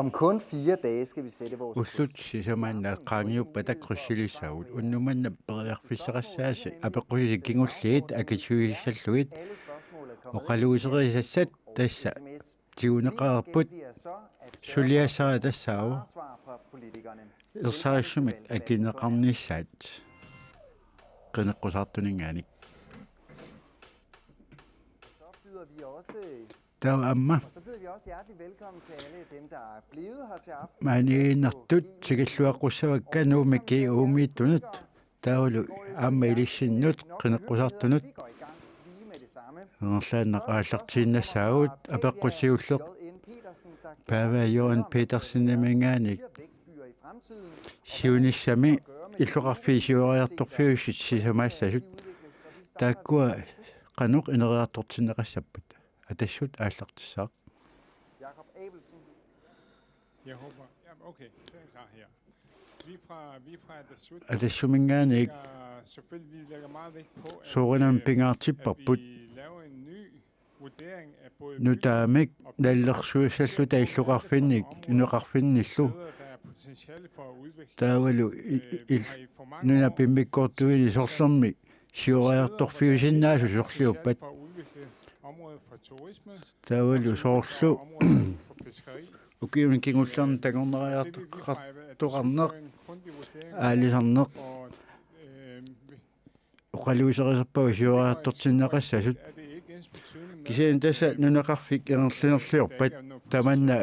Om kun 4 dage skal vi sætte vores Ullut sisamanna qaangiuppa krussilissavut unnumanna periarfisserassaaси apeqqusi kingulliit akisuissalluit oqaluuserisassat tassa tiuneqarput suliassara tassaavu ersaarissumik akineqarnissaat qineqqusartuninngaanik Tau amma. Så byder vi også hjertelig velkommen til alle dem, der er blevet her til aften. Maniinartut sigalluaqussavakka nuumiki uumiittunut taulu amma ilissinut qineqqusartunut erlaanneqaallartiinnassaagut apeqqusiulleq Pava Johan Petersen-nimingaanik siunissami illuqarfiisiuariartorfiusit sisamaassasut taakkua qanuq ineriartortinneqassappat atassut aallartissaaq Jakob Abelsen. Jeg håber, ja, okay, det er klar her. Vi fra Atassut. Atassumingaanik Selvfølgelig, vi lægger meget vægt på, suurinam pingaartipparput vi laver en ny vurdering af både nutaamik nallersuussalluta illuqarfinnik uneqarfinnillu der er potentiale for at udvikle. taavalu nunapimmikkortuili sorlermi siuariartorfiusinnaasu sorliuppat For at udvikle området for turisme, taavalu soorlu området for fiskeri. ukiun kingullarn tagorneriartoqarneq aalisarneq Og uqaluuserisarpagu siuariartortinneqassasut kisiin tassa nuneqarfik ererlinerliorpat tamanna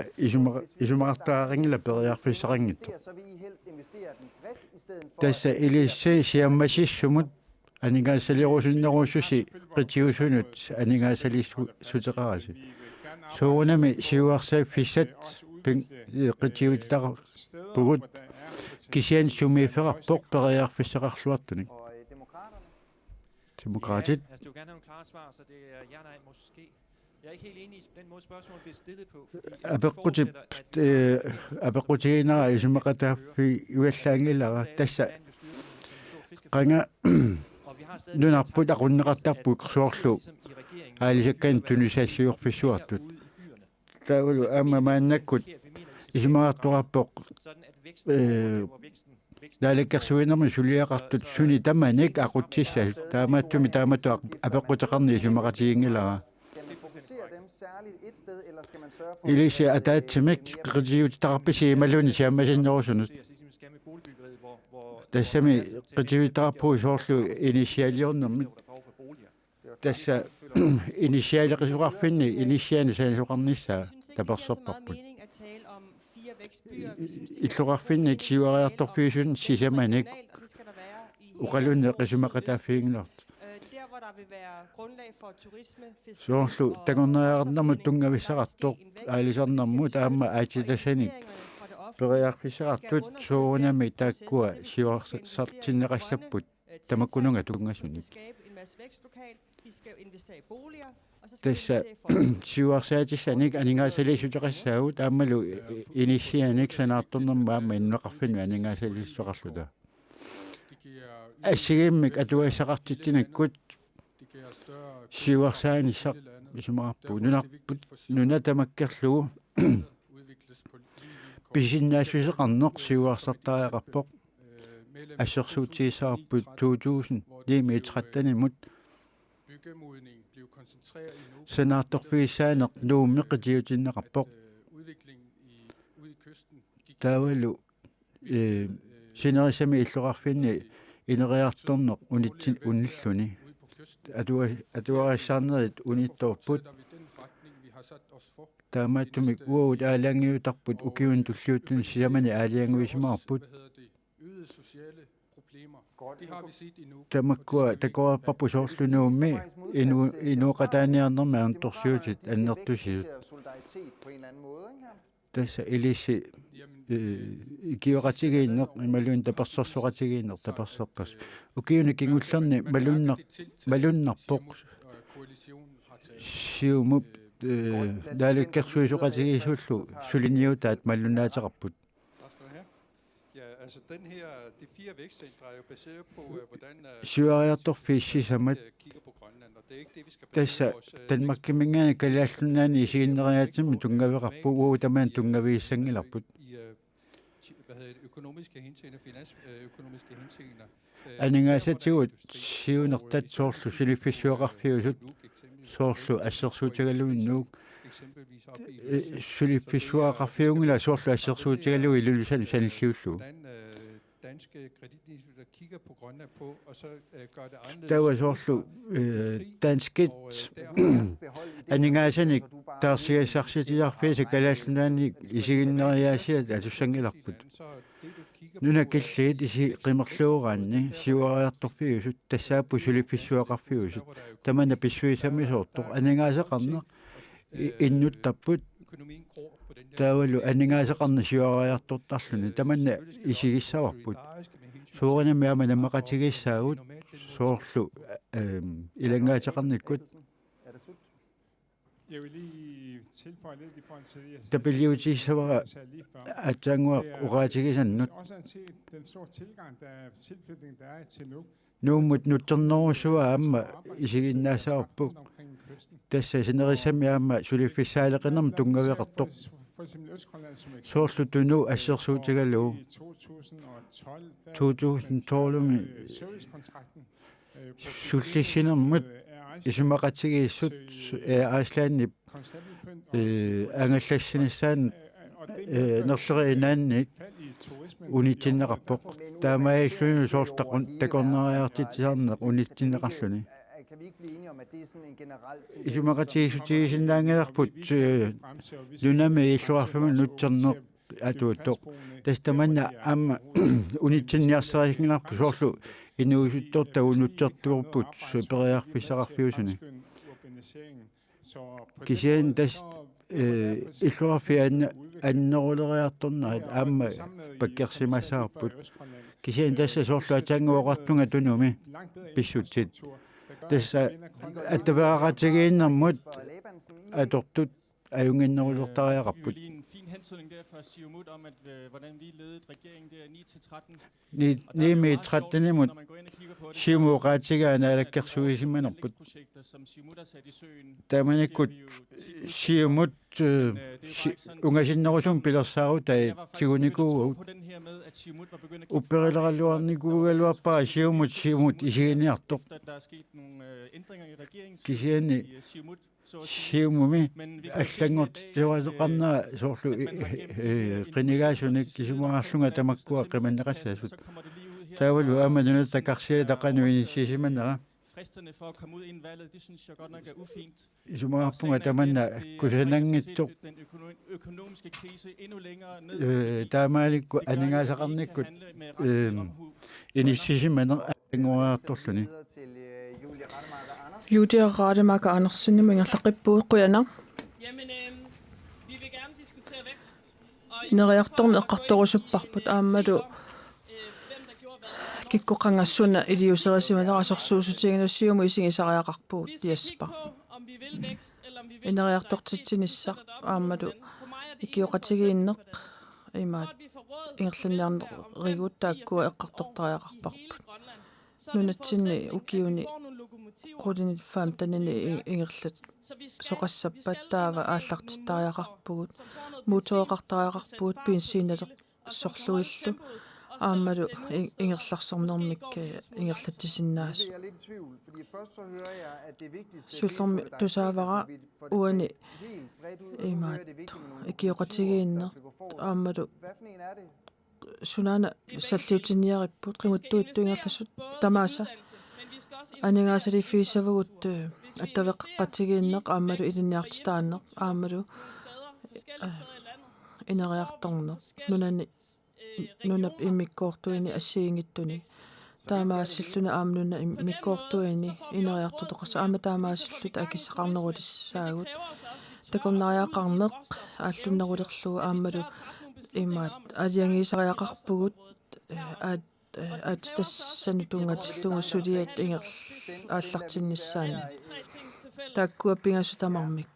isumaqartaaringila periarfissaqangittu Så vil I helst investere den bredt i stedet for tassa ilissi siammasissumut aningaasalirusinneruussusi qitiusunut aningaasalissuteqarasi suunami siuarsaafissat qitiutitaqarpugut kisian sumiiferarpoq periarfissaqarluartunik og demokraterne. demokratit Ja, altså, du vil gerne have nogle klare svar, så det er ja, nej, måske. Jeg er ikke helt enig i den måde, spørgsmålet bliver stillet på. apequtiinara isumaqataffi uallaangilara tassa qanga nunarput aqunneqartarput suorlu aalisakkan tunusassiuorfissuartut taulu amma maannakkut isumaqartorarpoq naalakkersuinerma suliaqartut suni tamanik aqutsissasut taamatu apeqquteqarni isumaqatigingilara Skal man fokusere dem særligt et sted, eller skal man sørge for... ilisi ataatsimik qitiutitaqarpisi imaluni siammasinnerusunut tassami qitiutitaqarpuu soorlu initialiornermit tassa initialiqisuqarfinni initiaani saanisuqarnissaa taperserparput illuqarfinnik siuariartorfiusun sisamanik uqalunne qisumaqataafiingnert soorlu tagorneriarnermut tungavissaqartoq aalisarnermut aamma aatitasanik periarfissaqartut suunami taakkua siuarsartinneqassaput tamakkununga tungassunik tassa siuarsaatissanik aningaasaliissuteqassaagut aammalu inissianik sanaartornerma aamma inneqarfinu aningaasaliissuqarluta ассигиммик атуассақартитсиниккут сиуарсаанissaq исумаарпу нунарпут нуна тамаккерлугу писиннаассусеқарнеқ сиуарсартариақарпоқ ассерсуутсиисаарпут 2000 лимитраттанимут санаарторфиисаанеқ нууммеққитиутиннеқарпоқ таавалу синерисами иллуқарфинни инериарторнеq унитсин униллуни атуариссаарнерит унитторпут таамааттумик уут аалаангиутарпут укиун туллиуттун сиамани аалиангуисимаарпут тамаккуа такоарпарпу соорлунуумми инуоқатааниарнерма анторсиутит аннертусисут Solidaritet på en eller anden måde, ikke her? тасса илисси икиоқатигииннеқ ималуин таперсерсоқатигииннер таперсерпас укиуни кингуллерни малуннарпоқ сиумуп дааликкерсуисоқатигиисуллу сулиниутаат маллунаатеқарпут Altså de 4 vækstcentre er jo baseret på, hvordan syariartorfiissisamat kigger på Grønland, og det er ikke det, vi skal tassa basere vores Danmarkimingani kalaallunaani isiginneriaatimi tungaviqarpugu tamaan tungaviissangillarput økonomiske henseender, finansøkonomiske henseender. aningaasatigut siunertat soorlu silifissuaqarfiusut soorlu assersuutigaluinnuuk silifissuaqarfiungila soorlu assersuutigalu ilulusan sanilliullu Danske kreditinstitutter kigger på Grønland på, og så gør det anderledes. tawa soorlu danskit aningaasani taarsigassarsitisarfiisa kalaallunaani isiginneriaasiat atussangilarput nuna killiit isi qimerluuraanni siuariartorfiusut tassaappu silifissuaqarfiusut tamana pissuisamisoortoq aningaasaqarneq innuttapput taavalu aningaasaqarna siuariartortarluni tamanna isigissavарпут suuranami ama namaqatigissaagut soorlu ilangaataqarnikkut Jeg vil lige tilføje lidt i forhold til det, tapiliutisavara jeg sagde lige før. atsanguaq uqaatigisannut Også den store tilgang, tilflytning, der er til nu. nuummut nutternerusua amma isiginnaasaarpuk Omkring kysten. tassa sinerisami amma sulifissaaleqinam tungaviqartoq For eksempel Østgrønland som eksempel. soorlu tunu assersuutigalu I 2012, der 2012 servicekontrakten sullissinermut isumaqatigiissut aaslaanni angallassinissaan nerleriinaannik unitsinneqarpoq taamailluni soortaqun takorneriartitisaarneq unitsinneqarluni Kan vi ikke blive enige om, at det er sådan en generel isumaqatigisutigisinnaangalarput lunami illuarfama nutserneq atuuttoq tastamanna amma unitsinniarserisingilarpu soorlu inuusuttorta unutsertuurput superiarfissaqarfiusuni kisian tas illuarfi anneruleriartornaat aamma pakkersimassaarput kisian tassa soorlu atanguoqartunga tunumi pissutsit tassa attavaaqatigiinnermut atortut ajunginnerulortariaqarput fin hentydning der fra Siumut om, at hvordan vi ledede regeringen der 9-13. niimi 13imut siumuqaatigaana alakkersuisimanerput Som Siumut har sat i søen. taamanikut siumut ungasinnerusum pilersaaru tai tigunikuugut På den her med, at Siumut var begyndt at upperileraluarnikuugaluappaa siumut isiginiartoq at der er sket nogle ændringer i regeringen. kisiani Siumut, så at sige. siumumi Men vi allangortiqarnaa soorlu qinigaasunik kisumarallunga tamakkua qimanneqassaasut så kommer det lige ud her. taavalu amanunut taqarsiataqanuinissisimanneqa Fristerne for at komme ud inden valget, det synes jeg godt nok er ufint. isumarpunga tamanna kusanangittuq Den økonomiske krise endnu længere ned. taamaalikku aningaasaqarnikkut inissisimaner angoriartorluni videre til Julia Rademacher Andersen mingerlaqippuut quyanar Jamen, vi vil gerne diskutere vækst. neriartorn eqqartorusupparput aammalu Hvem der gjorde hvad. kikkoqangassuna iliuserisimanaaqasorsuusutiginussiumu isingisariaqarpuut Vi skal kigge piaspar på, om vi vil vækst, eller om vi vil ineriartortitsinissaq aammalu ikkiuqatigiinneq imaat ingerlanniarnerigut taakkua eqqartortariaqarparput nunatsinni ukiuni qulini faamtanini ingerlat soqassappat taava aallartittariaqarpugut muutooqartariaqarpugut piinsiinaleq sorluillu aammalu ingerlarsornermik ingerlattisinnaasu Jeg er lidt i tvivl, fordi først så hører jeg, at det vigtigste sullermi tusaavara uani helt bredt ud, imaat det er vigtigt med nogle ikiuqatigiinneq aammalu Hvad for en er det? sunana salliutiniaripput qimuttuittu ingerlassut tamaasa aningaasali fiissavugut attaveqqatigiinneq aammalu ilinniartitaanneq aammalu ineriartorneq nunap immikkoortuini assiingittuni taamaasilluna aamnuna immikkoortuini ineriartutoqassa aama taamaasillut akissaqarnerulissaagut takornariaqarneq ааллуннерулерлугу ааммалу имаат алиангиисариақарпугут аатстассану тунгатиллугу сулиат ингерл ааллартиннissaани тааккуа пингасутамармик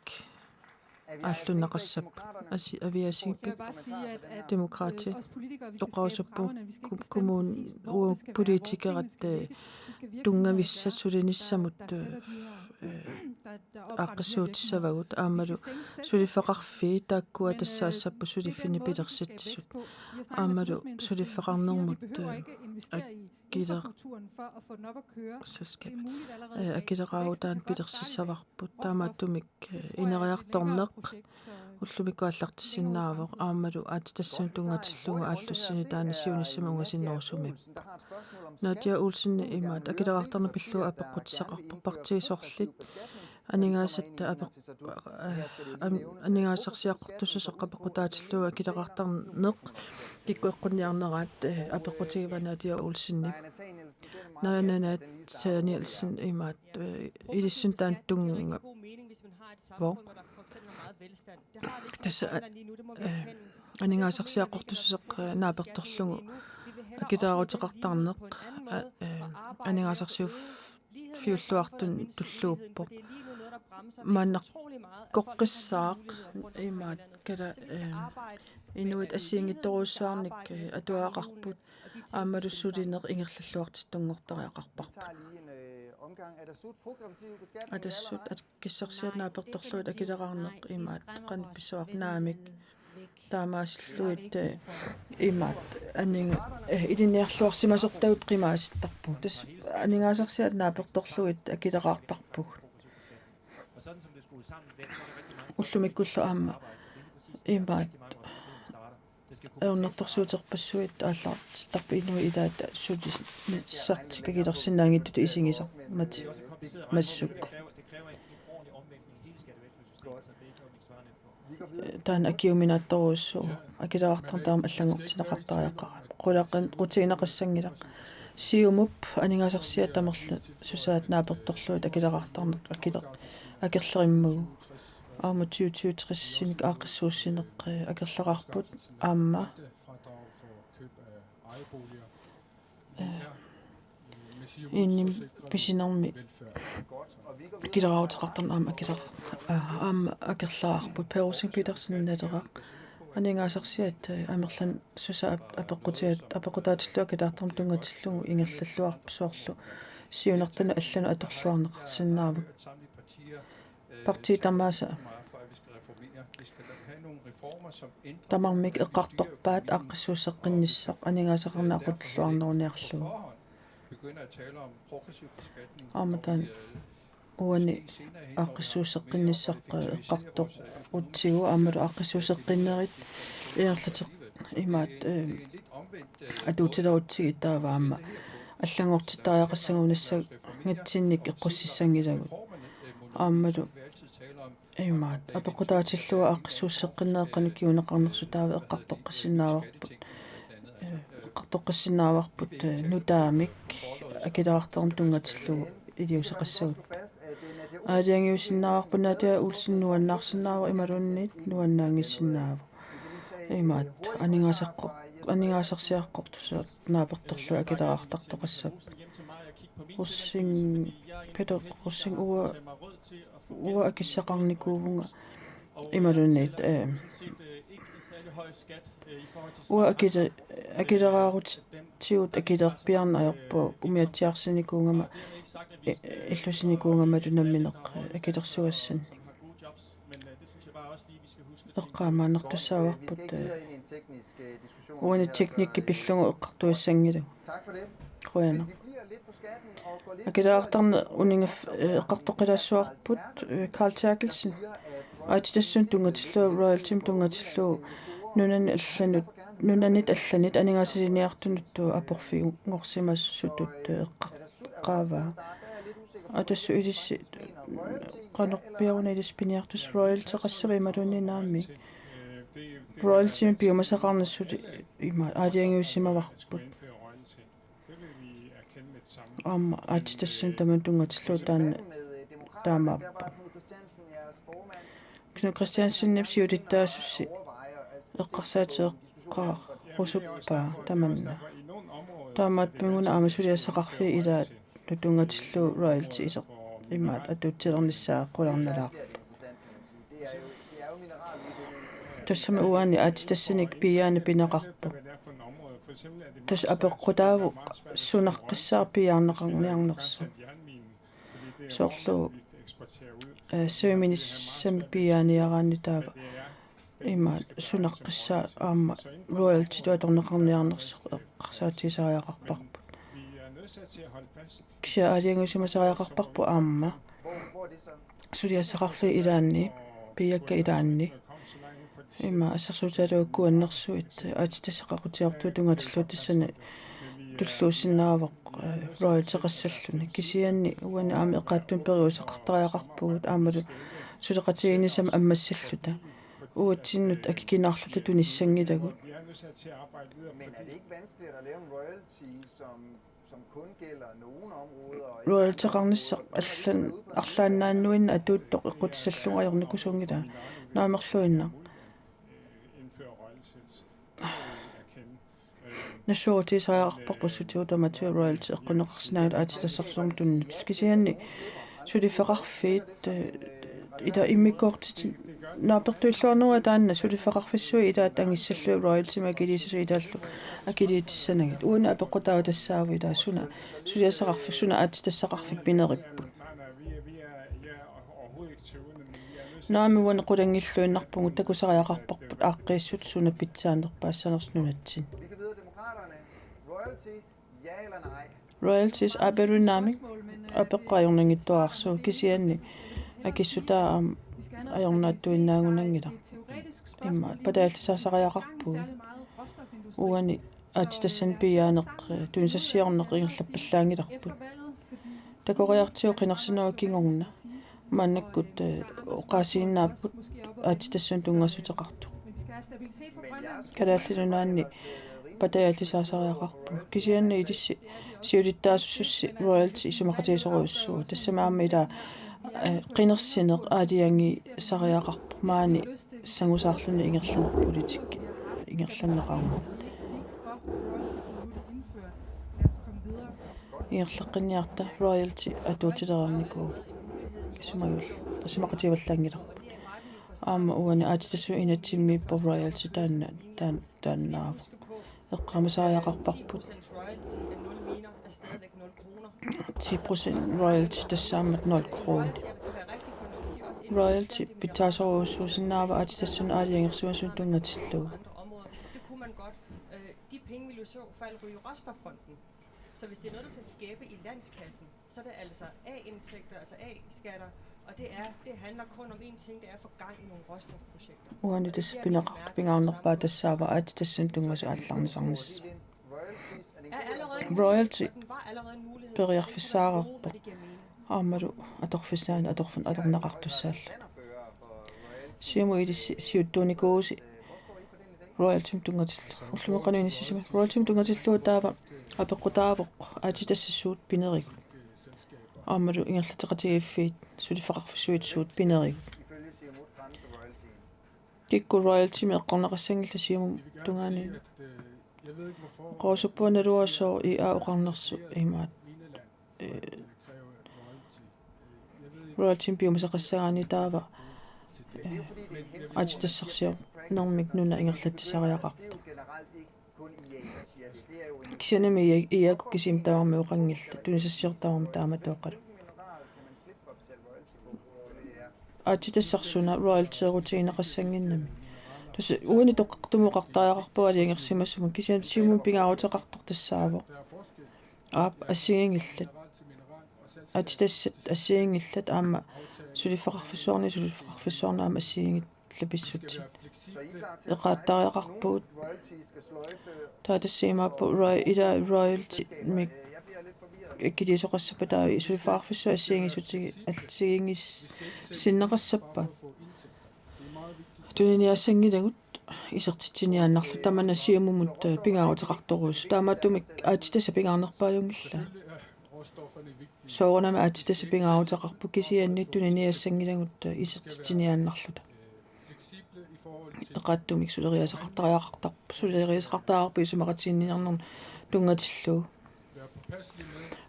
ааллунақассап авиасигпик демократи тоқарусаппу коммун уа политикерат тунгависсат сулиниссамут аққиссуутиссавагут аамалу сулиффеқарфи тааккуа тассаассаппу сулиффини пилерситсисут аамалу сулиффеқарнэрмут акилер саскап акилераавутаан пилерсиссаварпут таамааттумик инериарторнеқ уллумиккуаллартиссиннаавоқ аамалу аати тассуни тунгатиллугу ааллуссини таана сиуниссама унгасиннерусумип Nadia Olsen имаат акилераартарна пиллуа апеққутсақарпу партиисорлит анингаасатта анингаасарсиаққортуссусеққапеққутаатиллуа акилераартарнеқ киккуэққунниарнераат апеққутигива Nadia Olsenни наананат сааниалсин имаат илиссин таантунга во тасса анингаасарсиаққортуссусеқ наапертерлугу акилаарутеқартарнеқ анингаасарсиуф фиуллуартун туллууппо маннақ коққиссаақ имаат кала инуит асиингитторуссаарник атуаақарпут аамалуссулинеқ ингерллуартиттунгорториақарпарпут атассут киссерсиарнааперторлуит акилераарнеқ имаат қанипписуақ наамик таамаасиллуит имаат анинга илиниарлуарсимасортагут қимааситтарпу тас анингаасарсиат нааперторлуит акилераартарпуг уллумиккуллу аама имаат эуннэрторсуутерпассуит ааллаартарпу инуи илаата сулис сартик акилерсинаангиттут исигисар мати массук таан акиуминаатторуссу акилераартар таама аллангортинеқартариаққара қулаққан рутиинеқассангилақ сиумуп анингаасарсиа тамерла сусаат нааперторлуит акилераартарнеқ акерлериммагу аама 2023 аақиссууссинеқ акерлеқарпут аама инним писинерми акилераутеқартарна аама акерлаарпут Перусинг Петерсен налерақ анингаасарсиат амерлан суса апеққутаатиллуа акилаартарм тунгатиллугу ингерллуарпсуарлу сиунертана аллану аторлуарнеқарсиннаавак парти тамааса тамармик эққарторпаат аққиссуусеққинниссақ анингаасақарна ақутлуарнеруниарлугу аматан уани аққиссуусеққинниссаққа эққартоқ утсигу амалу аққиссуусеққиннерит иерлатеқ имаат атуутилаутсиги тааваама аллангортитариақассагунасса гатсинник эққуссиссангилагут аамалу имаат апеқутаатиллуа аққиссуусеққиннеэққану киунеқарнерсу таава эққартоққиссиннааварпут нутаамик акилераартарм тунгатиллугу илиусеқассагут аалиангиусиннааварпу Nadia Olsen нуаннаарсинаава ималуунниит нуаннаангиссиннаава имаат анингаасарсиаққортуса нааперторлу акилераартартоқассап руссин уа акиссақарникуувнга ималуунниит уа акилераарутиут акилерпиарна аёрпу умиатсиарсиникуунгама иллусиникуунгама тунамминеқ акилерсуассанни эққаамааннэртуссааварпут уани техникки пиллугу эққартуассангилу қуяна акилераартарна унингаф эққартоқилаассуарпут Carl Terkelsen аатитассун тунгатиллуу royalty тунгатиллуу нунанит алланит анингаасилиниартунутту апорфи ngorsimassutut эққаава атассу илисси qanерпиаруна илиспиниартус royalty qassava ималуни наами royalty пиумасақарнассули има аалиангиуссимаварпут аама аатитассун таман тунгатиллуу таама Knud Christiansen nepsiutittaasussi eqqarsaatiqqa rusuppa tamanna taamaatminguna aamasuliassaqarfi ilaat nutungatillu royalty iseq immaat atuutsilernissaa qularnalaaq det er jo mineraludvinding. тассама уаани аатитассаник пияани пинеқарпу Hvad det er for et område. For eksempel er det тас апеққутааву сунаққиссаар пиаарнеқарниарнерсу jernminen, fordi det er соорлу området, vi eksporterer ud. севиминиссами пияаниараани таава има сунаққиссаа аама роялти туаторнеқарниарнерсу эққарсаатисариақарпарпу Vi er nødt til at holde fast. кися алиангусимасариақарпарпу аама Hvor er det så? сулиассақарфи илаанни пиакка илаанни има ассерсуутаалуаккуаннэрсуит аатитассақақутиорту тунгатиллуутассани туллуусиннаавоқ роялтеқассаллуни кисианни уани аами эқааттун периусеқартариақарпугут аамалу сулеқатигинисама аммассаллута уутсиннут акикинаарлута туниссангилагут Vi er nødt til at arbejde videre Men på er det ikke vanskeligt at lave en royalty, som kun gælder nogle områder? Og роялтеқарниссақ аллан арлааннааннуинна атууттоқ эққутиссаллунгажорникусунгила наамерлуинна indføre royalties. Det må vi erkende. нассуутисариақарпарпу сутиутаматуа роялти эққунеқарсинаат аатитассарсуум туннут кисианни сулифеқарфиит ида иммиккоортити наапертуиллуарнеруа таанна сулифеқарфиссуи илаат ангиссаллуи роялти макилисасу илааллу акилиитиссанагит уна апеққутаава тассааву илаа суна сулиассақарфик суна аатитассақарфик пинериппу Vi er overhovedet ikke tøvende, men vi er nødt наами уана қулангиллуиннарпугу такусариақарпарпут ааққиссут суна питсаанерпаассанерснунатсин vi kan videre demokraterne. Royalties, ja eller nej? royalties аберунами апеққаажорнангиттуаарсуу кисианни акиссутаа ajornaattuinnaangunangila imma pataallисаасариақарпуу уани аатитассан пиаанеқ туинсассиорнеқ ингерлаппаллаангиларпут такориартио қинерсинаа кингорна маннаккут оқаасииннааппут аатитассан тунгассутеқарту калааллилунаанни патааллисаасариақарпуу кисианни илисси сиулиттаасуссусси royalty исумақатисоруйуссуу тассамаама ила qinерсинеқ аалианги сариақарпу маани сангусаарлуни ингерланер политик ингерланнеқарма ингерлаққинниарта royalty атуутилерарникуу кисумагул тассамақативаллаангиларпу аама уани аатитассу инатсиммииппо royalty тааннаав эққамасариақарпарпут 10% royalty тассаамат 0 kroner. Royalty питаасоруусуусиннаава аатитассуна аалиангерсуасун тунгатиллуу. Det kunne man godt. De penge vil jo så fald ryge i råstoffonden. Så hvis det er noget, der skal skabe i landskassen, så er det altså A-indtægter, altså A-skatter, og det handler kun om én ting, det er at få gang i nogle råstofprojekter. Uani таспинеқарпингаарнерпаа тассаава аатитассун тунгасу аалларнисарнис. Royalty периарфиссаарерпо аамалу аторфиссаани аторнеқартуссаалла сиуму илисси сиуттууникууси royalty тунгатиллу уллумеқануиниссисима royalty тунгатиллуу таава апеққутаавоқ аатитассассуут пинеригут аамалу ингерлатеқатигиффиит сулифеқарфиссуит пинеригут кикку royalty меққорнеқассангилла сиуму тунгаани qoosuppuanaluassoo i aoqarnersu imaat royalty piumasaqassagaani taava atitassarsior normik nuna ingerlatsisariaqarpu kisanami iakku kisim tavarmi oqangilla tunisassiortavarmi taamatuoqqalu atitassarsuuna royalty erutigineqassanginnami тус уни тоққартумуқартариақарпуа алиангерсимассума кисиан сиумун пингаарутеқартор тассаавоқ аап ассигингиллат атитассат ассигингиллат аама сулифеқарфиссуарнаама ассигингит лаписсутси эқааттариақарпуут таатассимааппу royalty мик эккилисоқассапатаави сулифеқарфиссу ассигингисутиги алсигингис синнеқассаппа туниниассангилагут исертитсиниааннарлу тамана сиумумут пингаарутеқарторуус таамааттумик аатитаса пингаарнерпааюнгилла соорнама аатитаса пингаарутеқарпу кисианни туниниассангилагут исертитсиниааннарлута эқааттумик сулериасеқартариақартарпу исумақатсиинниарнерн тунгатиллуу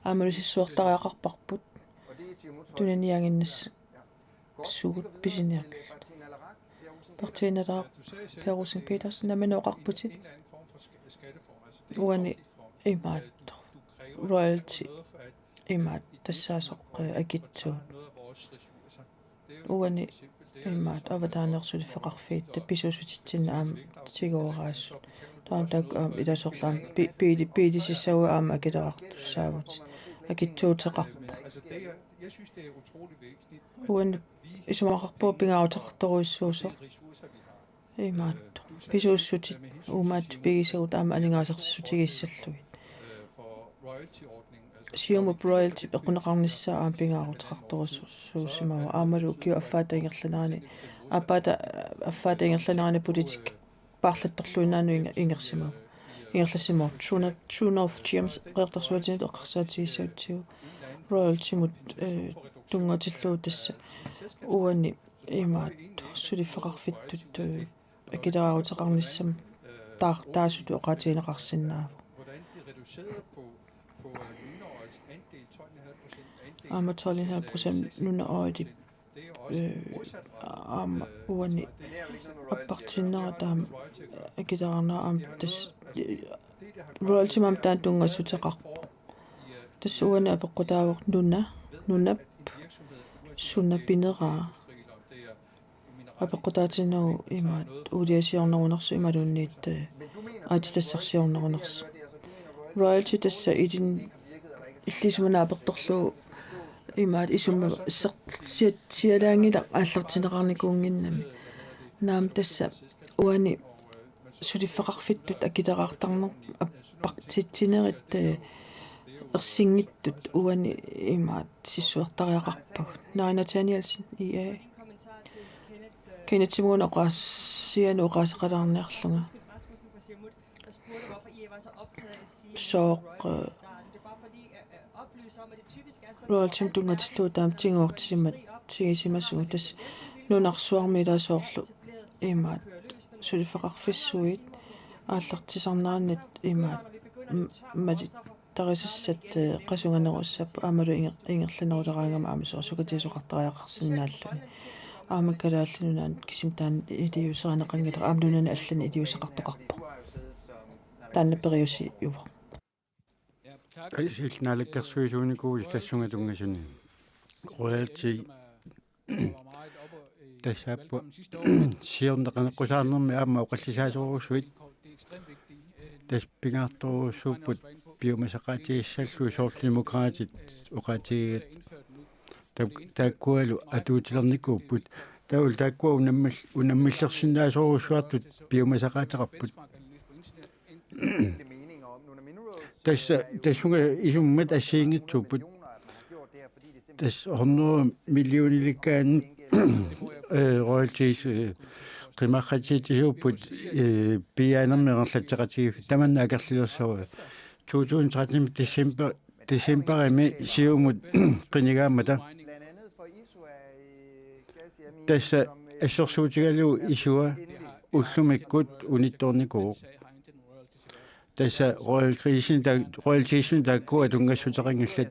аамалусиссуартариақарпарпут туниниагиннас сугут писиниарла partiinaraa Per Rosing Petersen naminoqarputit en eller anden form for skatteform. Altså, det er uani en afgiftsform. imaat Du kræver royalty noget for at imaat tassaasuq agittuut noget af vores ressourcer. Det er jo uani simpelt. Det er imaat avadaanersulifeqarfiitta pisuusutitsinna aam tigooraassu taam tak ilasorlaam biidisissau aama akilaqartussaavut agittuuteqarpu altså jeg synes det er utrolig væsentligt uani isumaqarpuu pingautaqartoruissuusoq ressourcer vi har. imaat pisuussutit umaat pigisagut aama alingaasartissutigissalluit For royalty-ordningen. Altså, siumu royalty pequneqarnissaa aam pingaarutaqartoruissuusimava aamalu kiu affaataingerlanarani apata affaataingerlanarani politik parlattorluinaanu ingersimu ingerlassimu True North James qeertarsuatinit eqqarsaatigissautigu royalty mut tungatillu tassa uani imaat sulifeqarfittut akilaaruteqarnissam taasutu oqatiineqarsinnaava hvordan de reducerede på Lynårets andel 12,5% aama 12,5% nunaoiti Det er også modsat aama uani appartinera taam akilaaruner aam tas royalty mam taan tungassuteqarpu tas uani apeqqutaavoq nunap sunna pineraa apeqqutaatineru imaat uliasiornerunarsu imalunniit aatitassarsiornerunarsu royalty tassa idin illisumana apertorlu imaat isumma sialaangila aallartineqarnikuunginnami naam tassa uani sulifeqarfittut akileraartarner appartitsinerit ersingittut uani imaat sissuertariaqarpag Nina Danielsen IA Kommentar til Kenneth Kenneth oqaassianu oqaaseqalarniarlunga Rasmussen fra Siumut, der spurgte, hvorfor I var så optaget af at sige Soq, royalty i starten. Det er bare fordi at oplyse om, at det typisk er sådan, royalty tungatillu taam tingoortisimat tigisimasungu tas nunarsuarmilasoorlu imaat sulifeqarfissuit aallartisarnaannat imaat mali tarisassat qasunganerussappu aamalu ingerlaneruleraangama aamisorsukatiisuqartariaqarsinnaalluni aamakalaallununaan kisimtaan iliuseranaqangilera aamlunana allani iliuseqartoqarpu taanna periusi yuva Ilnaalakkersuisuunikuus kassungatungasuni royalty тассааппу сиорнеқанеққусаарнерми аама оқаллисаасоруусуит тас пингаартуруссууппут биомасақаатигиссаллу соордемократит оқатигит тааккуалу атуутилерникууппут таул тааккуа унаммиллерсиннаасоруссуартут биомасақаатеқарпут тассунга исуммат ассиингитсууппут тас 100 миллиониликкаан royalties qimaqatiitisuupput pianermeerlatiqatigif tamanna akerlilersava 2013 decemberimi siumut qinigaamata tassa assorsuutigalu isua ullumikkut unittornikuuq tassa royalties taakku atungassuteqangallat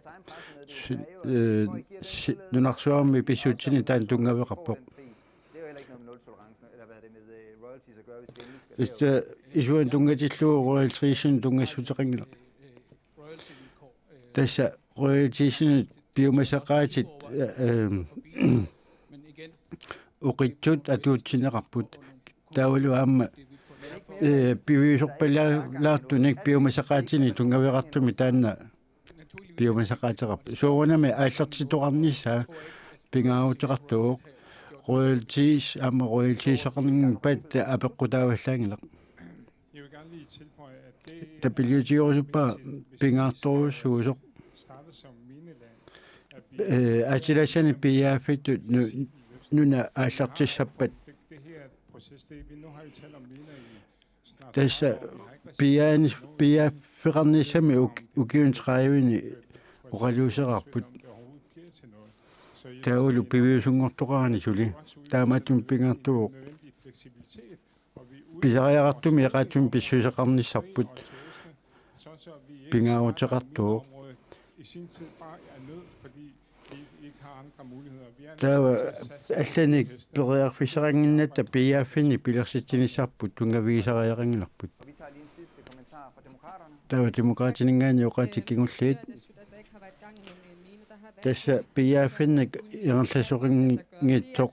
nunarsuarmi pissuutsini taan tungaveqarpoq isuan tungatilluu royaltiesn tungassuteqangila tassa royaltiesn biomasaqaatit uqitsut atuutsineqarput taulu aama piviusorpalaartunik biomasaqaatini tungaveqartumi taanna biomasaqaateqarpu soorunami aallertitoqarnissaa pingaauteqartuuq royalties aama royaltiesaqarning pat apeqqutaavallaangila Jeg vil gerne lige tilføje, at det tapiliutiorusuppa pingaartoruussuusoq startede som mineland. atilassani piaaffittu nuna aallertissappat Det her proces, vi nu har jo talt om miner i snart tassa piaafferarnissami ukiuntræivini uqaluuserarput taulu piviusungortoqaani suli taamattum pingaartuuq pisariaqartumi eqaatum pissuiseqarnissarput pingaaruteqartuuq i sin tid bare er nød, fordi I ikke har andre muligheder. Vi er Der var nødt til at satse på allan heste. periarfisarangennata piaffini pilersittinisarput tungaviisariarangilarput. Og vi tager lige en sidste kommentar fra demokraterne. Der var demokratinningaani oqatikingulliit tassa piaffinnik inerlassoqinngitsoq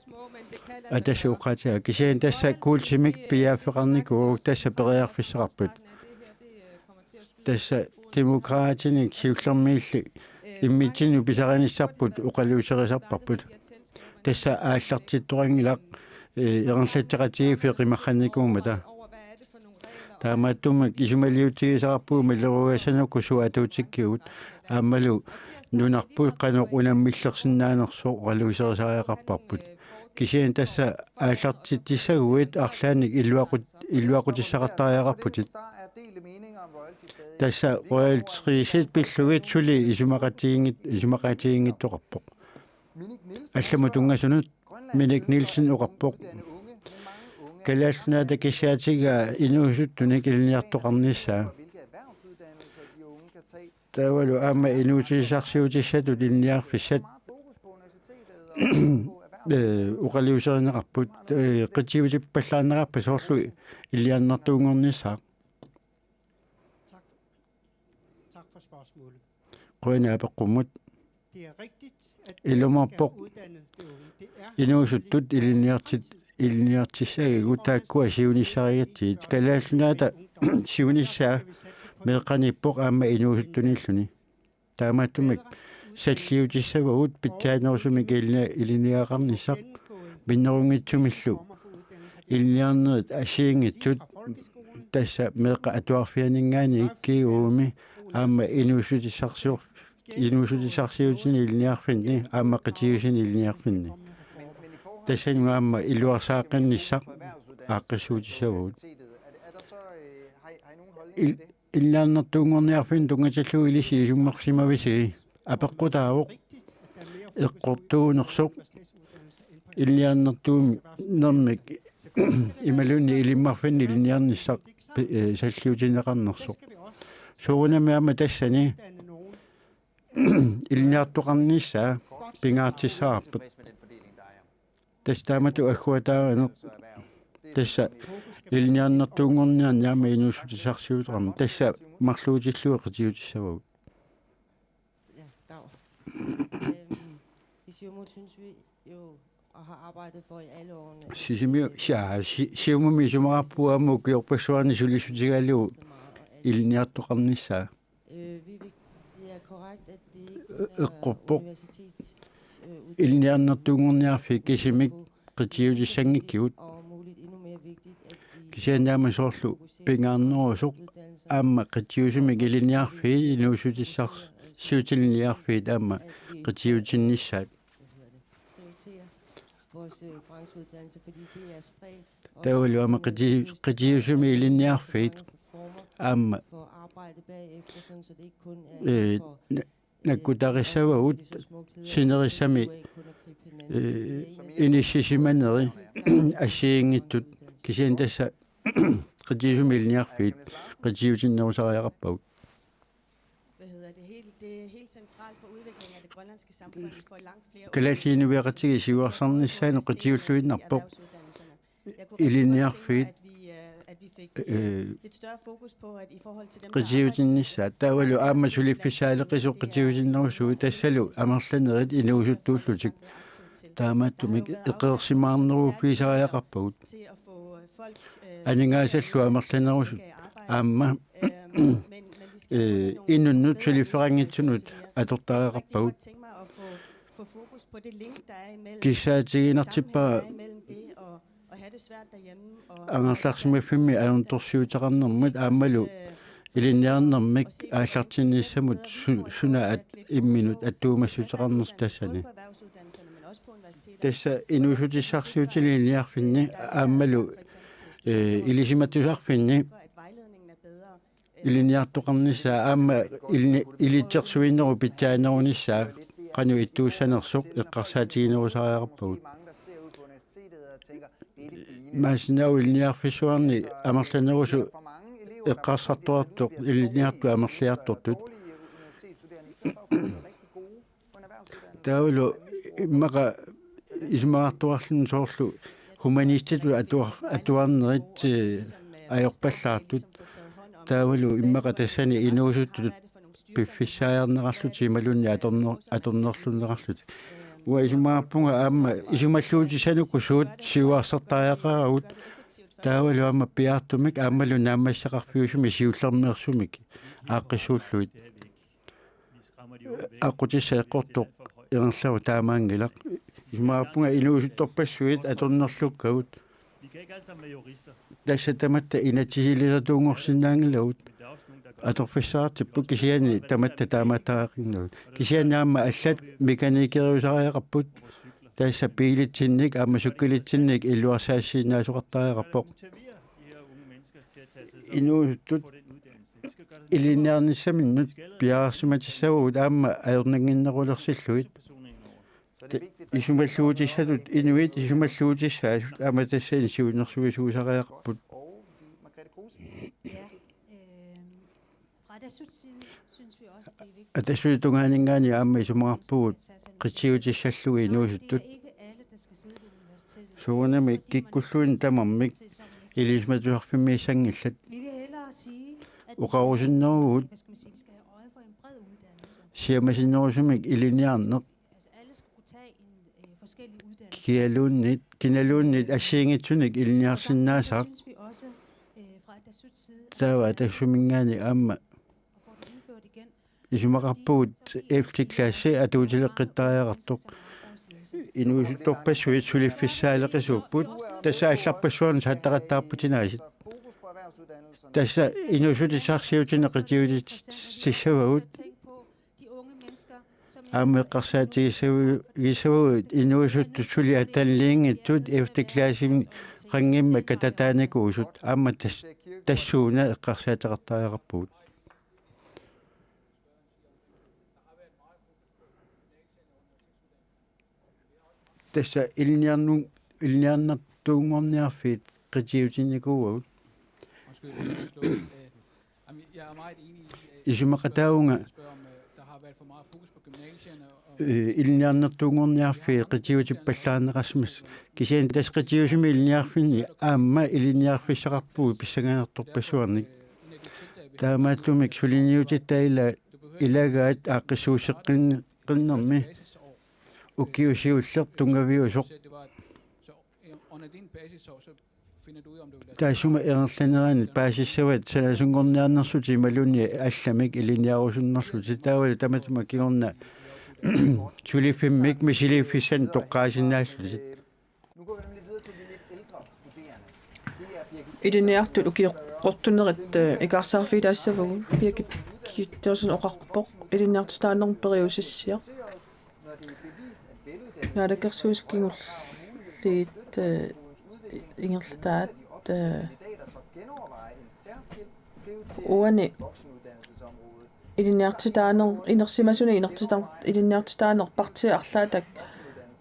atassa uqatia kisian tassa kuultimik piaffeqarnikuuk tassa periarfissaqarput tassa demokraatinik siullermiilli immitinu pisaranissarput uqaluuserisarparput tassa aallartittuqangilaq inerlattiqatigiffi qimarranikuumata таамааттумак исумалиутигисарпуuma леруасануку суатуутиккиут аамалу нунарпут каноқ унаммиллерсиннаанерсоо оqaluusерисариақарпарпут кисиан тасса ааллартиттиссагуит арлааник илуақутиссақартариақарпутит тасса роялтрисит пиллугит сули исумақатигингиттоқарпоқ алламу тунгасунут Minik Nielsen oqarpoq kalaallunaata kisiatiga inuusuttunik ilniartoqarnissaa taavalu aama inuutigisarsiutissatut ilniarfissat uqaliuserineqarput qitiutippallaanneqarpa soorlu illiannartuungornissaa Tak for spørgsmålet. qoinaapaqqummut Det er rigtigt, at illumarpoq uddannede unge, det er inuusuttut ilniartissagigu taakkua siunissariattiit kalaallunaata siunissaa meeqanippoq aama inuusuttunilluni taamaattumik salliutissavagut pitjaanersumik iliniaqarnissaq minnerungitsumillu ilniarnerit asiingitsut tassa meeqa atuarfianingaani ikkiuumi aama inuusutissarsiutini ilniarfinni aama qitiusini ilniarfinni tassanunga aama illuarsaaqannissaq aaqqissuutissavagut illiarnertuungorniarfin tungatallu ilisi isummersimavisi apeqqutaavuq eqqortuunersuq illiarnertuumi nermik imalunni ilimmarfinni ilniarnissaq salliutineqarnersuq suunamiama tassani ilniartoqarnissaa pingaartissaarput tastaamatu agguataaneq tassa ilniarnertuungorniarniama inuusutisarsiuteqarma tassa marluutillua qitiutissavagut I Siumut synes vi jo og har arbejdet for i alle årene. siumumi sumarappuamu kiorpassuarni sulisutigalu ilniartoqarnissaa Det er korrekt, at det ikke eqqorpoq ilniarnertuungorniarfi kisimik qitiutissangikkigut og muligt endnu mere vigtigt, at vi kisiannaama soorlu pingaarnerusuq aama qitiusumik iliniarfi inuusutissarsiutiliniarfiit aama qitiutinnissaat prioriterer vores brancheuddannelse, fordi det er spredt taavalu aama qitiusumi iliniarfiit aama for arbejde bagefter, sådan så det ikke kun er nakkutarisavagut sinerissami inissisimaneri assiingittut kisian tassa qitiusumi iliniarfiit qitiutinnerusariaqarpagut Det er helt centralt for udviklingen af det grønlandske samfund. Vi får langt flere kalaalliinuviaqatigi siuarsornissaanu qitiulluinnarpoq iliniarfiit lidt større fokus på, at i forhold til dem, qitiutinnissaa taavalu aama suliffissaaleqisuq qitiutinnerusugu tassalu amerlanerit inuusuttuullutik taamaattumik eqersimaarneru piisariaqarpagut aningaasallua amerlanerusu aama innunnut sulifferangitsunut atortariaqarpagut kissaatigiinartippa angerlarsimafimmi anertorsiutaqarnermut aammalu iliniarnermik aallartinnissamut sunaat imminut attuumassutaqarners tassani tassa inuusutissarsiutili iliniarfinni aammalu ilisimatusarfinni iliniartoqarnissaa aama ilitsersuinneru pitjaanerunissaa qanu ittuussanersuq eqqarsaatiginerusariaqarpagut maasinau iliniarfissuarni amerlanerusu eqqarsartuartuq iliniartu amerliartortut таавалу иммаqa исмаартуарлун соорлу humanistitу атуарнерит ajorpallaartut таавалу иммаqa тассани инуусуттут пиффиссаярнерарлути ималунни аторнерлуннерарлути уа исмаарпунга аама исумаллуутисануку суут сиуарсертариақарагут таавалу аама пиартумик аамалу наамассақарфиусуми сиуллермеерсумик ааққиссууллуит аққутиссаеққортоқ ернерлаву таамаангилақ исмаарпунга инуусутторпассуит аторнерлуккагут тассатаматта инатисилисатуунгорсинаангилавут аторфиссаартиппу кисиани таматта тааматаақиннут кисианаама аллат меканикериусариақарпут тасса пилитсинник аама суккилитсинник илуарсаассинаасоқартариақарпоқ инуусуттут илинниарниссаминнут пиаарсиматиссагуут аама аернангиннерулерсиллуит исумаллуутиссатут инуит исумаллуутиссаасут аама тассаани сиунерсуисуусариақарпут атассуи тунгаанингаани аама исумаарпугут қитсиутиссаллуги инуусуттут суунами киккуллуин тамармик илисматуарфиммиссангиллат уқарусиннеругут сиамасиннерусумик илиниарнеқ киналууннит ассиингитсуник илиниарсиннаасаақ таава тассумингаани аама исумақарпугут эфтиклаасси атуутилеққиттариақартоқ инуусутторпассуит сулиффиссаалеқисууппут тасса алларпассуарни сааттақаттаарпутинаасит тасса инуусутисарсиутинеқитиутиссавагут аамеққарсаатигисавагут инуусутту сули аталлиингиттут эфтиклаасими қангимма кататааникуусут аама тассууна эққарсаатеқартариақарпугут тасса илниарнартуунгорниарфит қитиутинникууагут исумақатаунга илниарнартуунгорниарфит қитиутиппаллаанеқарсимас кисиан тас қитиусими илниарфини аама илниарфиссақарпуги писсагаанерторпассуарник таамааттумик сулиниутиттаила илагаат ааққиссуусеққиннерми укиусиуллер тунгавиусоқ таасума ернерланераанит паасиссават санасунгорниарнерсути ималунни алламик илиниарусуннерлути таавалу таматума кигорна сулиффиммик мисилиффиссан тоққаасиннааллути илиниартут укиоққортунерит икаарсаарфилаассавагу пиакит киттэрсун оқарпоқ илиниартитааннерм периусиссиа наадакерсуускингуллиит ингерлатаат уани илиниартитаанер инерсимасуни илиниартитаанер парти арлаатак